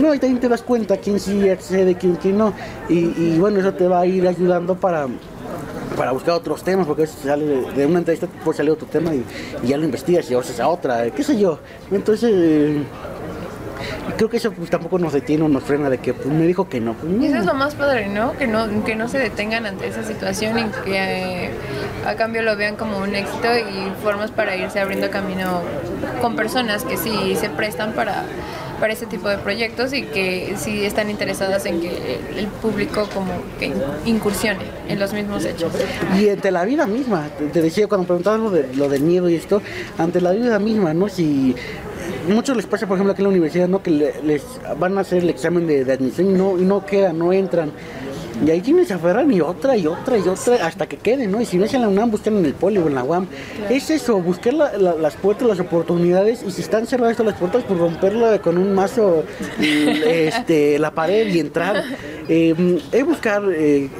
No, y también te das cuenta quién sí accede, quién no. Y bueno, eso te va a ir ayudando para buscar otros temas, porque sale de una entrevista puede salir otro tema y ya lo investigas y haces a otra, qué sé yo. Entonces creo que eso pues, tampoco nos detiene o nos frena de que pues, me dijo que no. Y eso es lo más padre, ¿no? Que no se detengan ante esa situación y que a cambio lo vean como un éxito y formas para irse abriendo camino con personas que sí se prestan para ese tipo de proyectos y que sí están interesadas en que el público como que incursione en los mismos hechos. Y ante la vida misma, te decía cuando preguntabas lo del miedo y esto, ante la vida misma, ¿no? Si muchos les pasa, por ejemplo, aquí en la universidad, ¿no? Que les van a hacer el examen de admisión y no quedan, no entran. Y ahí quienes se aferran y otra, hasta que queden, ¿no? Y si no es en la UNAM, buscan en el Poli o en la UAM. Claro. Es eso, buscar las puertas, las oportunidades, y si están cerradas las puertas, pues romperla con un mazo, la pared y entrar. Es buscar en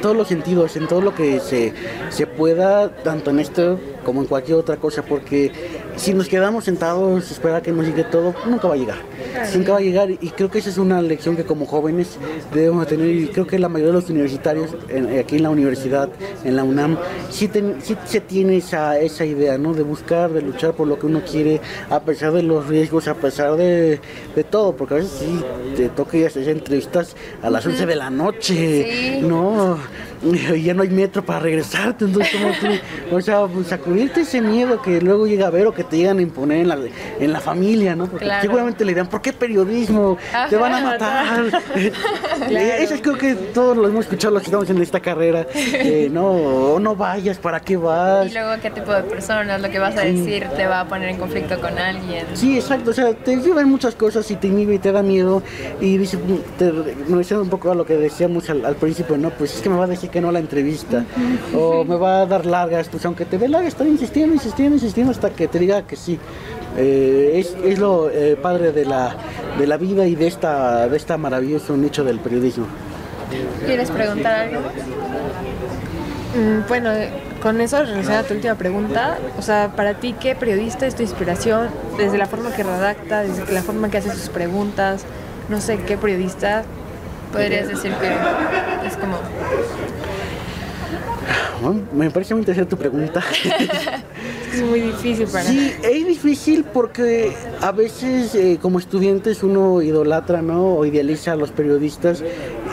todos los sentidos, en todo lo que se pueda, tanto en esto como en cualquier otra cosa, porque si nos quedamos sentados, esperar que nos llegue todo, nunca va a llegar. Nunca va a llegar, y creo que esa es una lección que como jóvenes debemos tener, y creo que la mayoría de los universitarios aquí en la universidad, en la UNAM, sí se tiene esa idea, ¿no? De buscar, de luchar por lo que uno quiere, a pesar de los riesgos, a pesar de todo, porque a veces sí te toca ir a hacer entrevistas a las 11 de la noche, sí. ¿No? Y ya no hay metro para regresarte, entonces como tú, o sea, pues sacudirte ese miedo que luego llega a ver o que te llegan a imponer en la familia, ¿no? Porque claro. Seguramente le dirán, ¿por qué periodismo? Ajá, te van a matar. Claro. Eso creo que todos lo hemos escuchado los que estamos en esta carrera, no vayas, ¿para qué vas? Y luego qué tipo de personas, lo que vas a decir te va a poner en conflicto con alguien. Sí, exacto, o sea, te llevan muchas cosas y te inhibe y te da miedo, y dice, me decía un poco a lo que decíamos al principio, ¿no? Pues es que me va a decir que no la entrevista, o me va a dar largas, pues aunque te dé largas, estar insistiendo hasta que te diga que sí. Es lo padre de la vida y de esta maravilloso nicho del periodismo. ¿Quieres preguntar algo? Bueno, con eso relacionado a tu última pregunta, o sea, para ti, ¿qué periodista es tu inspiración? Desde la forma que redacta, desde la forma que hace sus preguntas, no sé, ¿qué periodista podrías decir que es como...? Bueno, me parece muy interesante tu pregunta. Es muy difícil para... Sí, es difícil porque a veces como estudiantes uno idolatra, ¿no? O idealiza a los periodistas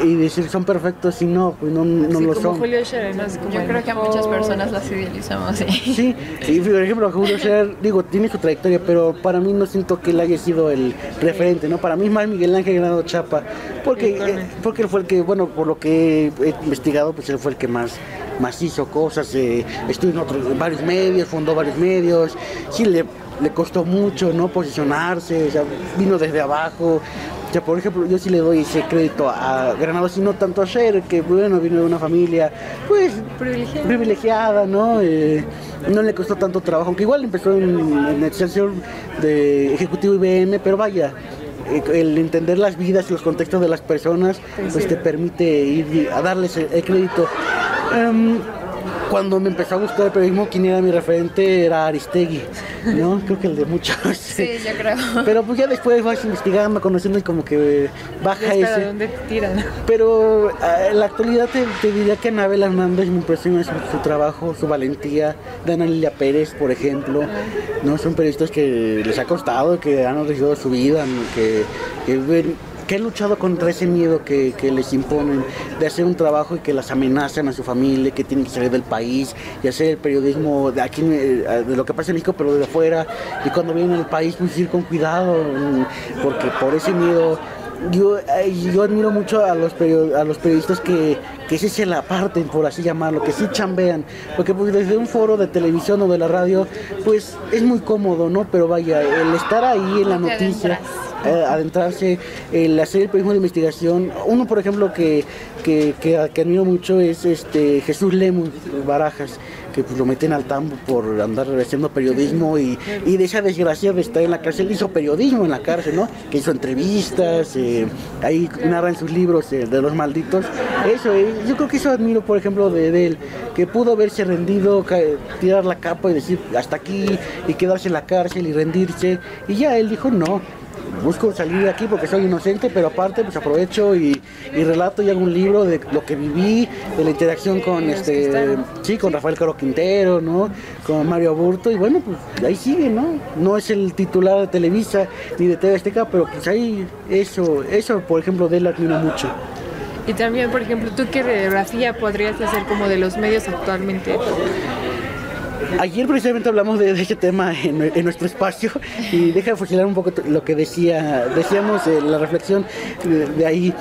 y decir son perfectos y no, pues no sí, lo son. Julio Scherer, ¿no? Yo creo que a muchas personas las idealizamos, sí. Sí, y por ejemplo Julio Scherer, digo, tiene su trayectoria, pero para mí no siento que él haya sido el referente, ¿no? Para mí es más Miguel Ángel Granados Chapa, porque él fue el que, bueno, por lo que he investigado, pues él fue el que más hizo cosas, estuvo en varios medios, fundó varios medios, sí le costó mucho, ¿no? Posicionarse, o sea, vino desde abajo. O sea, por ejemplo, yo sí le doy ese crédito a Granados y no tanto a Scherer, que bueno, vino de una familia pues privilegiada, ¿no? No le costó tanto trabajo, aunque igual empezó en Excelsior de ejecutivo IBM, pero vaya, el entender las vidas y los contextos de las personas pues te permite ir a darles el crédito. Cuando me empezó a gustar el periodismo, quien era mi referente era Aristegui, ¿no? Creo que el de muchos. Sí, yo creo. Pero pues ya después vas investigando, conociendo y como que baja ese. ¿De dónde te tiran? Pero en la actualidad te diría que Anabel Hernández me impresiona su trabajo, su valentía. Dana Lilia Pérez, por ejemplo, ¿no? Son periodistas que les ha costado, que han arriesgado su vida, ¿no? que han luchado contra ese miedo que les imponen de hacer un trabajo y que las amenazan a su familia, que tienen que salir del país y hacer el periodismo de aquí, de lo que pasa en México, pero de afuera, y cuando vienen al país pues ir con cuidado, porque por ese miedo yo admiro mucho a los periodistas que sí se la parten, por así llamarlo, que sí chambean, porque pues desde un foro de televisión o de la radio pues es muy cómodo, ¿no? Pero vaya, el estar ahí en la noticia, adentrarse, el hacer el periodismo de investigación. Uno, por ejemplo, que admiro mucho es Jesús Lemus Barajas, que pues lo meten al tambo por andar haciendo periodismo y de esa desgracia de estar en la cárcel. Hizo periodismo en la cárcel, ¿no? Que hizo entrevistas, ahí narra en sus libros de los malditos. Eso, yo creo que eso admiro, por ejemplo, de él, que pudo haberse rendido, tirar la capa y decir hasta aquí y quedarse en la cárcel y rendirse, y ya él dijo no. Busco salir de aquí porque soy inocente, pero aparte pues aprovecho y relato y hago un libro de lo que viví, de la interacción con con Rafael Caro Quintero, ¿no? Con Mario Aburto, y bueno, pues ahí sigue, ¿no? No es el titular de Televisa ni de TV Azteca, pero pues ahí eso por ejemplo de él admiro mucho. Y también, por ejemplo, ¿tú qué radiografía podrías hacer como de los medios actualmente? Ayer precisamente hablamos de ese tema en nuestro espacio, y deja fusilar un poco lo que decíamos, la reflexión de ahí.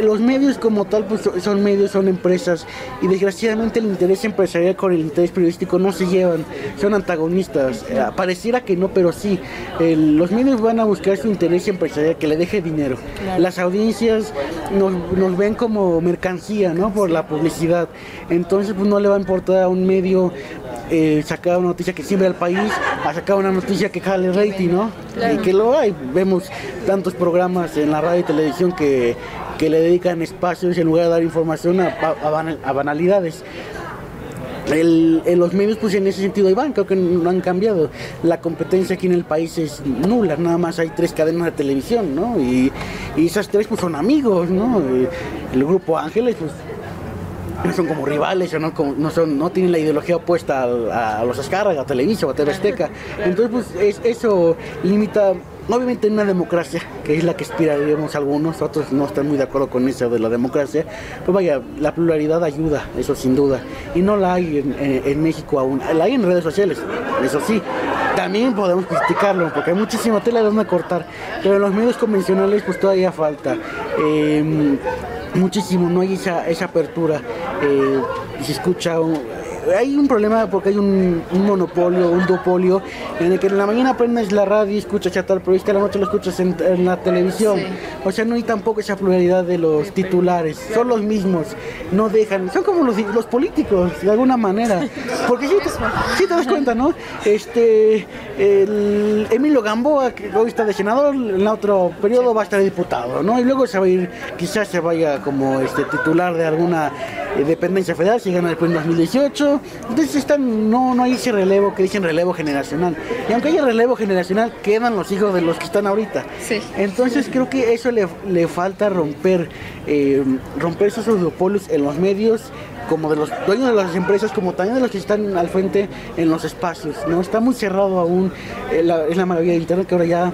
los medios como tal pues son medios, son empresas, y desgraciadamente el interés empresarial con el interés periodístico no se llevan, son antagonistas. Pareciera que no, pero sí. Los medios van a buscar su interés empresarial que le deje dinero. Claro. Las audiencias nos ven como mercancía, ¿no? Por la publicidad. Entonces pues no le va a importar a un medio sacar una noticia que siembre al país a sacar una noticia que jale rating, ¿no? Claro. Y que lo hay. Vemos tantos programas en la radio y televisión que le dedican espacios en lugar de dar información a banalidades. Los medios pues en ese sentido ahí van, creo que no han cambiado. La competencia aquí en el país es nula, nada más hay 3 cadenas de televisión, ¿no? Y esas 3 pues son amigos, ¿no? El grupo Ángeles pues no son como rivales, o no tienen la ideología opuesta a los Azcárraga, a Televisa o a TV Azteca. Entonces pues eso limita, obviamente, en una democracia, que es la que aspiraríamos algunos, otros no están muy de acuerdo con eso de la democracia, pues vaya, la pluralidad ayuda, eso sin duda, y no la hay en México aún, la hay en redes sociales, eso sí. También podemos criticarlo, porque hay muchísima tela de donde cortar, pero en los medios convencionales pues todavía falta muchísimo, no hay esa apertura, se escucha hay un problema porque hay un monopolio, un duopolio, en el que en la mañana prendes la radio y escuchas a tal periodista, a la noche lo escuchas en la televisión. Sí. O sea, no hay tampoco esa pluralidad de los titulares, son los mismos, no dejan, son como los políticos, de alguna manera. Porque sí te das cuenta, ¿no? Emilio Gamboa, que hoy está de senador, en otro periodo va a estar de diputado, ¿no? Y luego se va a ir, quizás se vaya como titular de alguna dependencia federal, si gana después en 2018. Entonces no hay ese relevo que dicen relevo generacional. Y aunque haya relevo generacional, quedan los hijos de los que están ahorita. Sí. Entonces creo que eso le falta romper esos duopolios en los medios, como de los dueños de las empresas, como también de los que están al frente en los espacios, ¿no? Está muy cerrado aún, es la maravilla de internet que ahora ya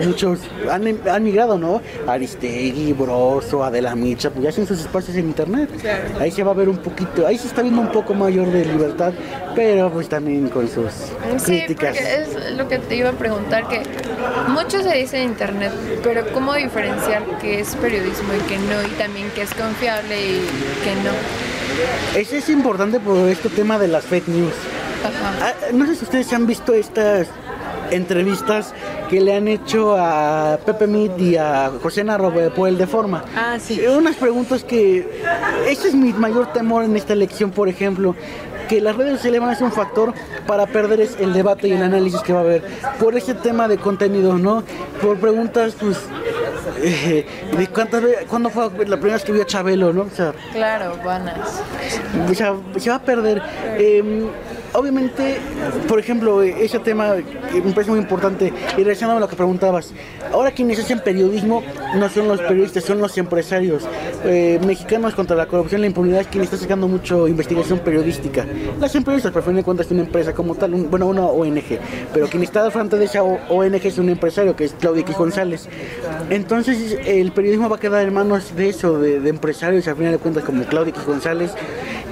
muchos han migrado, ¿no? Aristegui, Broso, Adela Micha, pues ya hacen sus espacios en internet. Claro. Ahí se va a ver un poquito, ahí se está viendo un poco mayor de libertad, pero pues también con sus críticas. Sí, porque es lo que te iba a preguntar, que mucho se dice en internet, pero ¿cómo diferenciar qué es periodismo y qué no? Y también qué es confiable y qué no. Eso es importante por este tema de las fake news. Ajá. No sé si ustedes han visto estas entrevistas que le han hecho a Pepe Mit y a José Narro por el Deforma. Sí. Unas preguntas que ese es mi mayor temor en esta elección, por ejemplo, que las redes sociales van a ser un factor para perder el debate y el análisis que va a haber por ese tema de contenido, ¿no? Por preguntas, pues, de cuándo fue la primera vez que vio a Chabelo, ¿no? O sea, claro, o sea, se va a perder. Obviamente, por ejemplo, ese tema que me parece muy importante, y relacionado a lo que preguntabas, ahora quienes hacen periodismo no son los periodistas, son los empresarios. Mexicanos contra la corrupción y la impunidad es quien está sacando mucho investigación periodística. Las empresas, por fin de cuentas, es una empresa como tal, una ONG, pero quien está al frente de esa ONG es un empresario, que es Claudio X González. Entonces, el periodismo va a quedar en manos de eso, de empresarios, al final de cuentas, como Claudio X González.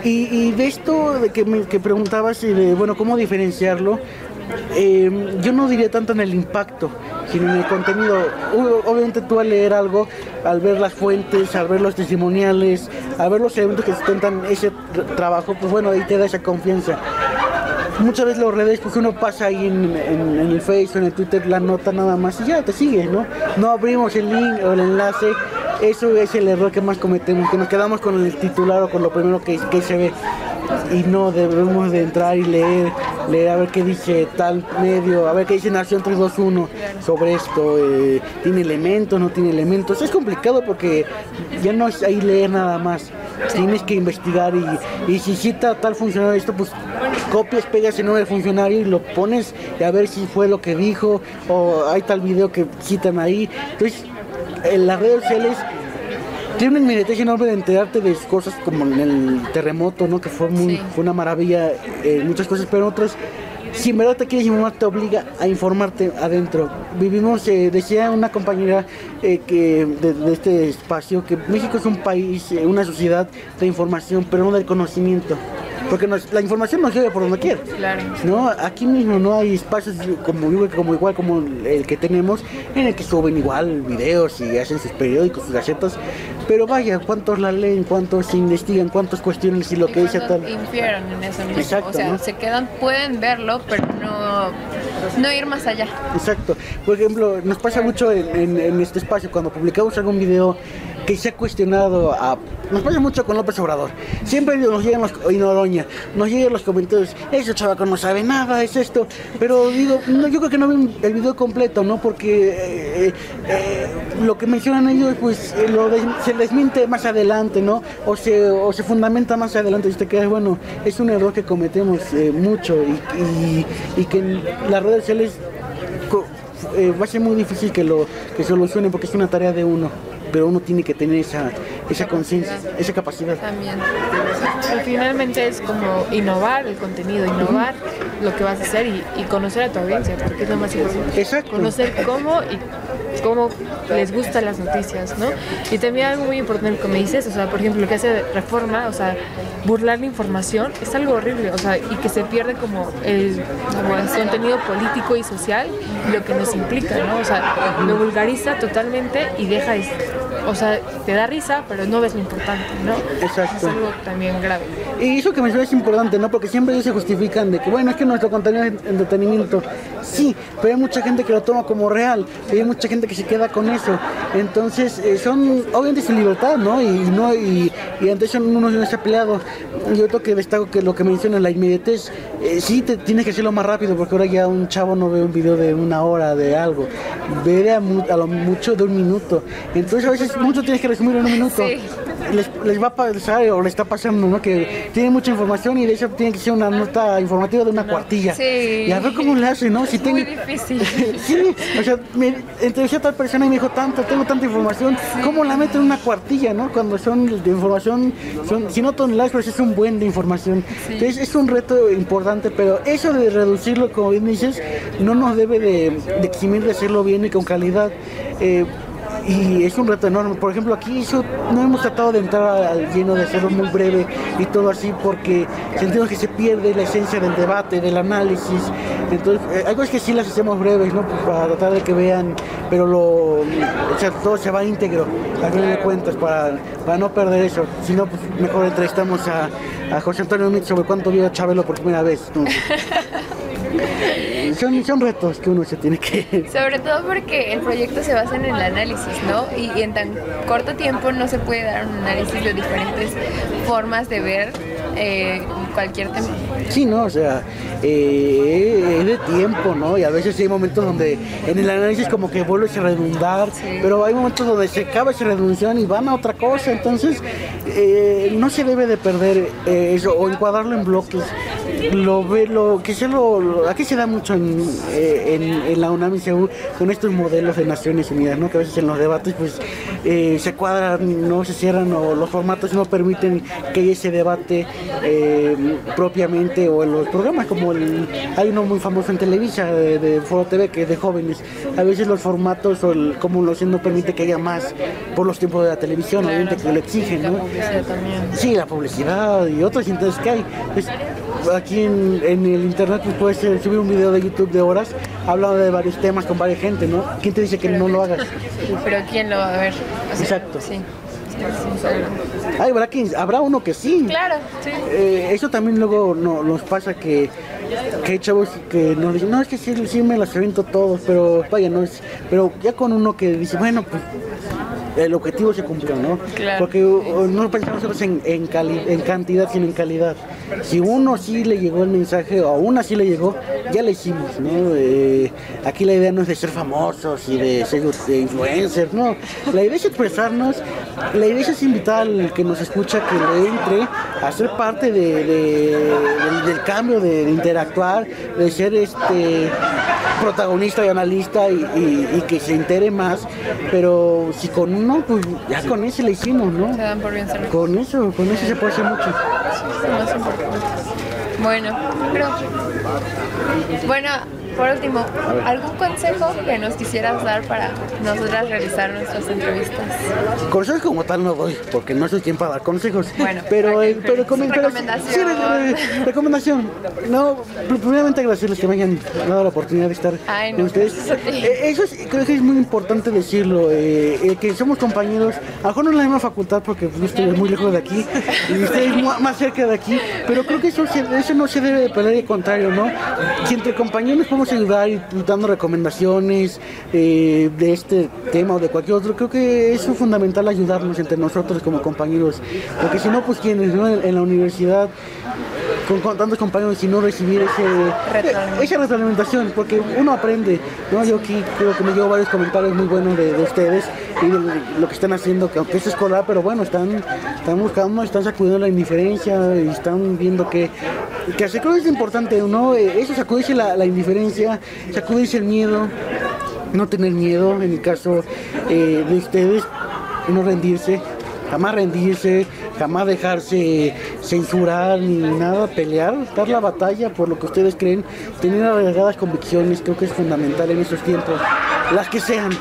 Y de esto de que preguntabas, de, bueno, ¿cómo diferenciarlo? Yo no diría tanto en el impacto, sino en el contenido. Obviamente tú al leer algo, al ver las fuentes, al ver los testimoniales, al ver los eventos que sustentan ese trabajo, pues bueno, ahí te da esa confianza. Muchas veces los redes, pues uno pasa ahí en el Facebook, en el Twitter, la nota nada más y ya te sigue, ¿no? No abrimos el link o el enlace. Eso es el error que más cometemos, que nos quedamos con el titular o con lo primero que se ve, y no debemos de entrar y leer a ver qué dice tal medio, a ver qué dice Nación 321 sobre esto, tiene elementos, no tiene elementos. Es complicado porque ya no es ahí leer nada más, tienes que investigar y si cita tal funcionario esto, pues copias, pegas el nombre del funcionario y lo pones y a ver si fue lo que dijo, o hay tal video que citan ahí. Entonces, en las redes sociales tiene una inmediatez enorme de enterarte de cosas como en el terremoto, ¿no? Que fue una maravilla, muchas cosas, pero otras, si en verdad te quieres informar, te obliga a informarte adentro. Vivimos, decía una compañera que de este espacio, que México es un país, una sociedad de información, pero no del conocimiento. porque la información nos llega por donde quiera. Claro. ¿No? Aquí mismo no hay espacios igual como el que tenemos, en el que suben igual videos y hacen sus periódicos, sus gacetas, pero vaya, ¿cuántos la leen? ¿Cuántos investigan? ¿Cuántos cuestionan si lo que dice tal? Infieren en eso mismo. Exacto, o sea, ¿no? se quedan, pueden verlo, pero no ir más allá. Exacto. Por ejemplo, nos pasa mucho en este espacio, cuando publicamos algún video que se ha cuestionado nos pasa mucho con López Obrador. Siempre nos llegan y Noroña, nos llegan los comentarios, ese chavaco no sabe nada, es esto. Pero digo, no, yo creo que no ven el video completo, ¿no? Porque lo que mencionan ellos, pues se desmiente más adelante, ¿no? O se fundamenta más adelante y usted queda, bueno, es un error que cometemos mucho y que en las redes sociales va a ser muy difícil que solucionen porque es una tarea de uno, pero uno tiene que tener esa conciencia, esa capacidad. También. Pero finalmente es como innovar el contenido, innovar lo que vas a hacer y conocer a tu audiencia, porque es lo más importante. Exacto. Conocer cómo les gustan las noticias, ¿no? Y también algo muy importante que me dices, o sea, por ejemplo, lo que hace Reforma, o sea, burlar la información es algo horrible, o sea, y que se pierde como el contenido político y social, lo que nos implica, ¿no? O sea, lo vulgariza totalmente y deja esto. O sea, te da risa, pero no ves lo importante, ¿no? Exacto. Es algo también grave. Y eso que mencionas es importante, ¿no? Porque siempre ellos se justifican de que, bueno, es que nuestro contenido es entretenimiento. Sí, pero hay mucha gente que lo toma como real, y hay mucha gente que se queda con eso. Entonces, son obviamente su libertad, ¿no? Y ante eso uno no está peleado. Yo creo que destaco que lo que menciona la inmediatez, sí tienes que hacerlo más rápido, porque ahora ya un chavo no ve un video de 1 hora de algo, ve a lo mucho de 1 minuto. Entonces, a veces mucho tienes que resumir en 1 minuto. Sí. Les va a pasar o le está pasando, ¿no? Que tiene mucha información y de eso tiene que ser una nota informativa de una cuartilla. Sí. Y a ver cómo le hace, ¿no? Si Muy difícil. Sí, o sea, me entrevisté a tal persona y me dijo tengo tanta información, ¿cómo la meto en una cuartilla, no? Cuando son de información, si no toneladas, pero es un buen de información. Sí. Entonces es un reto importante, pero eso de reducirlo, como bien dices, no nos debe de eximir de hacerlo bien y con calidad. Y es un reto enorme. Por ejemplo, aquí no hemos tratado de entrar al lleno, de hacerlo muy breve y todo así, porque sentimos que se pierde la esencia del debate, del análisis. Entonces, hay cosas que sí las hacemos breves, ¿no? Pues para tratar de que vean, pero o sea, todo se va íntegro, a fin de cuentas, para no perder eso. Si no, pues mejor entrevistamos a José Antonio Mit sobre cuánto vio a Chabelo por primera vez. Son retos que uno se tiene que... Sobre todo porque el proyecto se basa en el análisis, ¿no? Y en tan corto tiempo no se puede dar un análisis de diferentes formas de ver cualquier tema. Sí, ¿no? O sea, es de tiempo, ¿no? Y a veces hay momentos donde en el análisis como que vuelves a redundar, sí. Pero hay momentos donde se acaba esa redundación y van a otra cosa. Entonces, no se debe de perder eso o encuadrarlo en bloques. Aquí se da mucho en la UNAM y CEU con estos modelos de Naciones Unidas, ¿no? Que a veces en los debates pues se cuadran, no se cierran o los formatos no permiten que haya ese debate propiamente, o en los programas como hay uno muy famoso en Televisa de Foro TV que es de jóvenes. A veces los formatos o cómo lo hacen no permite que haya más por los tiempos de la televisión, claro, obviamente que lo exigen, ¿no? La publicidad también. Sí, la publicidad y otros intereses que hay. Pues, aquí en el internet pues, puedes subir un video de YouTube de horas hablando de varios temas con varias gente, ¿no? ¿Quién te dice que no lo hagas? Pero ¿quién lo va a ver? O sea, exacto. Sí. Habrá uno que sí. Claro, sí. Eso también luego nos pasa que hay chavos que nos dicen, no, es que sí me las aviento todos, pero vaya, no es. Pero ya con uno que dice, bueno, pues el objetivo se cumplió, ¿no? Claro, porque no pensamos nosotros en cantidad, sino en calidad. Si uno sí le llegó el mensaje, o a una sí le llegó, ya le hicimos, ¿no? Aquí la idea no es de ser famosos y de ser influencers, no. La idea es expresarnos, la idea es invitar al que nos escucha que le entre a ser parte del cambio, de interactuar, de ser protagonista y analista y que se entere más, pero si con uno, pues ya con ese le hicimos, ¿no? Se dan por bien servidos. Con eso se puede hacer mucho. Sí, es lo más importante. Bueno, por último, ¿algún consejo que nos quisieras dar para nosotras realizar nuestras entrevistas? Consejos como tal no doy, porque no soy quien para dar consejos. Bueno, pero recomendación. Sí, recomendación. No, primeramente agradecerles que me hayan dado la oportunidad de estar con ustedes. Eso creo que es muy importante decirlo, que somos compañeros, a lo mejor no en la misma facultad porque yo estoy muy lejos de aquí y ustedes más cerca de aquí, pero creo que eso no se debe de perder, al contrario, ¿no? Si entre compañeros nos podemos ayudar y dando recomendaciones de este tema o de cualquier otro, creo que es fundamental ayudarnos entre nosotros como compañeros, porque si no, pues quienes, ¿no? En la universidad con tantos compañeros y no recibir esa retroalimentación, porque uno aprende, ¿no? Yo aquí creo que me llevo varios comentarios muy buenos de ustedes y de lo que están haciendo, que aunque es escolar, pero bueno, están buscando, están sacudiendo la indiferencia y están viendo que hacer cosas es importante, ¿no? Eso, sacudirse la indiferencia, sacudirse el miedo, no tener miedo, en el caso de ustedes, no rendirse, jamás dejarse censurar ni nada, pelear, dar la batalla por lo que ustedes creen, tener arraigadas convicciones, creo que es fundamental en estos tiempos, las que sean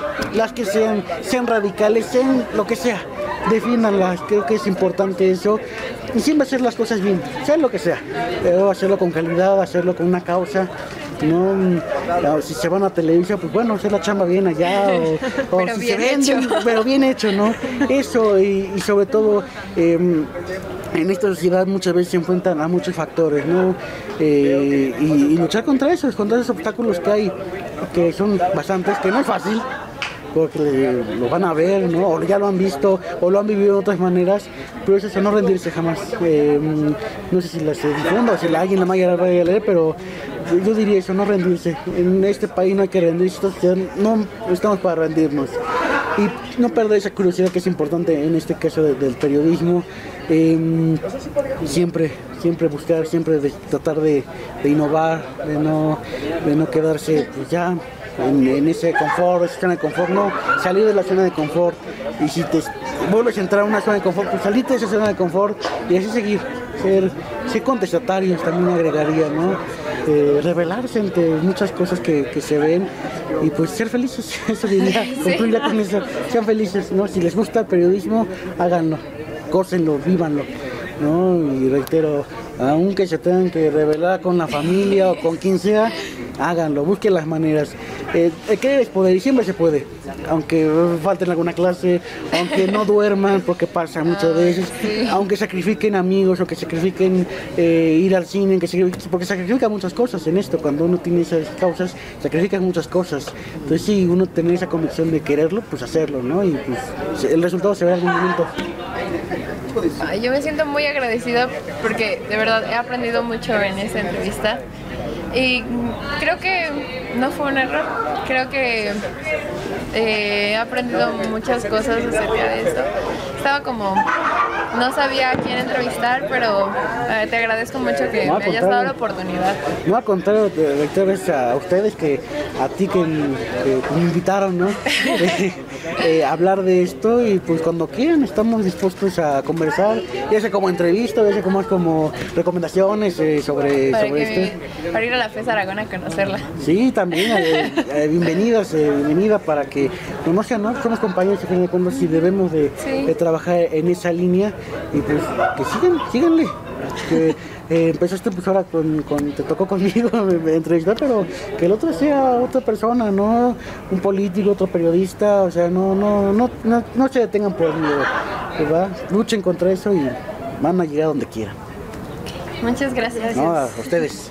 radicales, sean lo que sea, defiéndanlas, creo que es importante eso, y siempre hacer las cosas bien, sea lo que sea, pero hacerlo con calidad, hacerlo con una causa. No, si se van a Televisa, pues bueno, hacer la chamba bien allá o pero si bien se venden, hecho. pero bien hecho, ¿no? Eso y sobre todo en esta sociedad muchas veces se enfrentan a muchos factores, ¿no? Y luchar contra esos obstáculos que hay, que son bastantes, que no es fácil, porque lo van a ver, ¿no? O ya lo han visto, o lo han vivido de otras maneras, pero es eso, no rendirse jamás. No sé si las difunda o si alguien la vaya a leer, pero yo diría eso, no rendirse. En este país no hay que rendirse, no estamos para rendirnos. Y no perder esa curiosidad que es importante en este caso del periodismo. Siempre buscar, siempre tratar de innovar, de no quedarse pues ya en ese confort, esa zona de confort, no salir de la zona de confort, y si te vuelves a entrar a una zona de confort, pues salirte de esa zona de confort y así seguir, ser contestatarios también agregaría, ¿no? Revelarse ante muchas cosas que se ven y pues ser felices, eso diría, concluirá con eso, sean felices, ¿no? Si les gusta el periodismo, háganlo, gócenlo, vívanlo, ¿no? Y reitero, aunque se tengan que revelar con la familia o con quien sea, háganlo, busquen las maneras. Querer es poder y siempre se puede, aunque falten alguna clase, aunque no duerman, porque pasa muchas veces, aunque sacrifiquen amigos o que sacrifiquen ir al cine, porque sacrifican muchas cosas en esto, cuando uno tiene esas causas, sacrifican muchas cosas. Entonces sí, uno tener esa convicción de quererlo, pues hacerlo, ¿no? Y pues el resultado se verá en algún momento. Yo me siento muy agradecida porque de verdad he aprendido mucho en esta entrevista y creo que no fue un error, creo que he aprendido muchas cosas acerca de esto. Estaba como, no sabía a quién entrevistar, pero te agradezco mucho que me hayas dado la oportunidad. No, al contrario, lectores, a ustedes, a ti que me invitaron, ¿no? Hablar de esto y pues cuando quieran estamos dispuestos a conversar, ya sea como entrevista, ya sea como recomendaciones sobre esto. Para ir a la FES Aragón a conocerla. Sí, también, bienvenida para que conozcan, ¿no? Somos compañeros y fin de cuentas y debemos de trabajar en esa línea y pues que síganle. Que empezaste pues ahora te tocó conmigo entrevistar, pero que el otro sea otra persona, no un político, otro periodista, o sea, no se detengan por miedo, ¿verdad? Luchen contra eso y van a llegar donde quieran. Muchas gracias. No, a ustedes.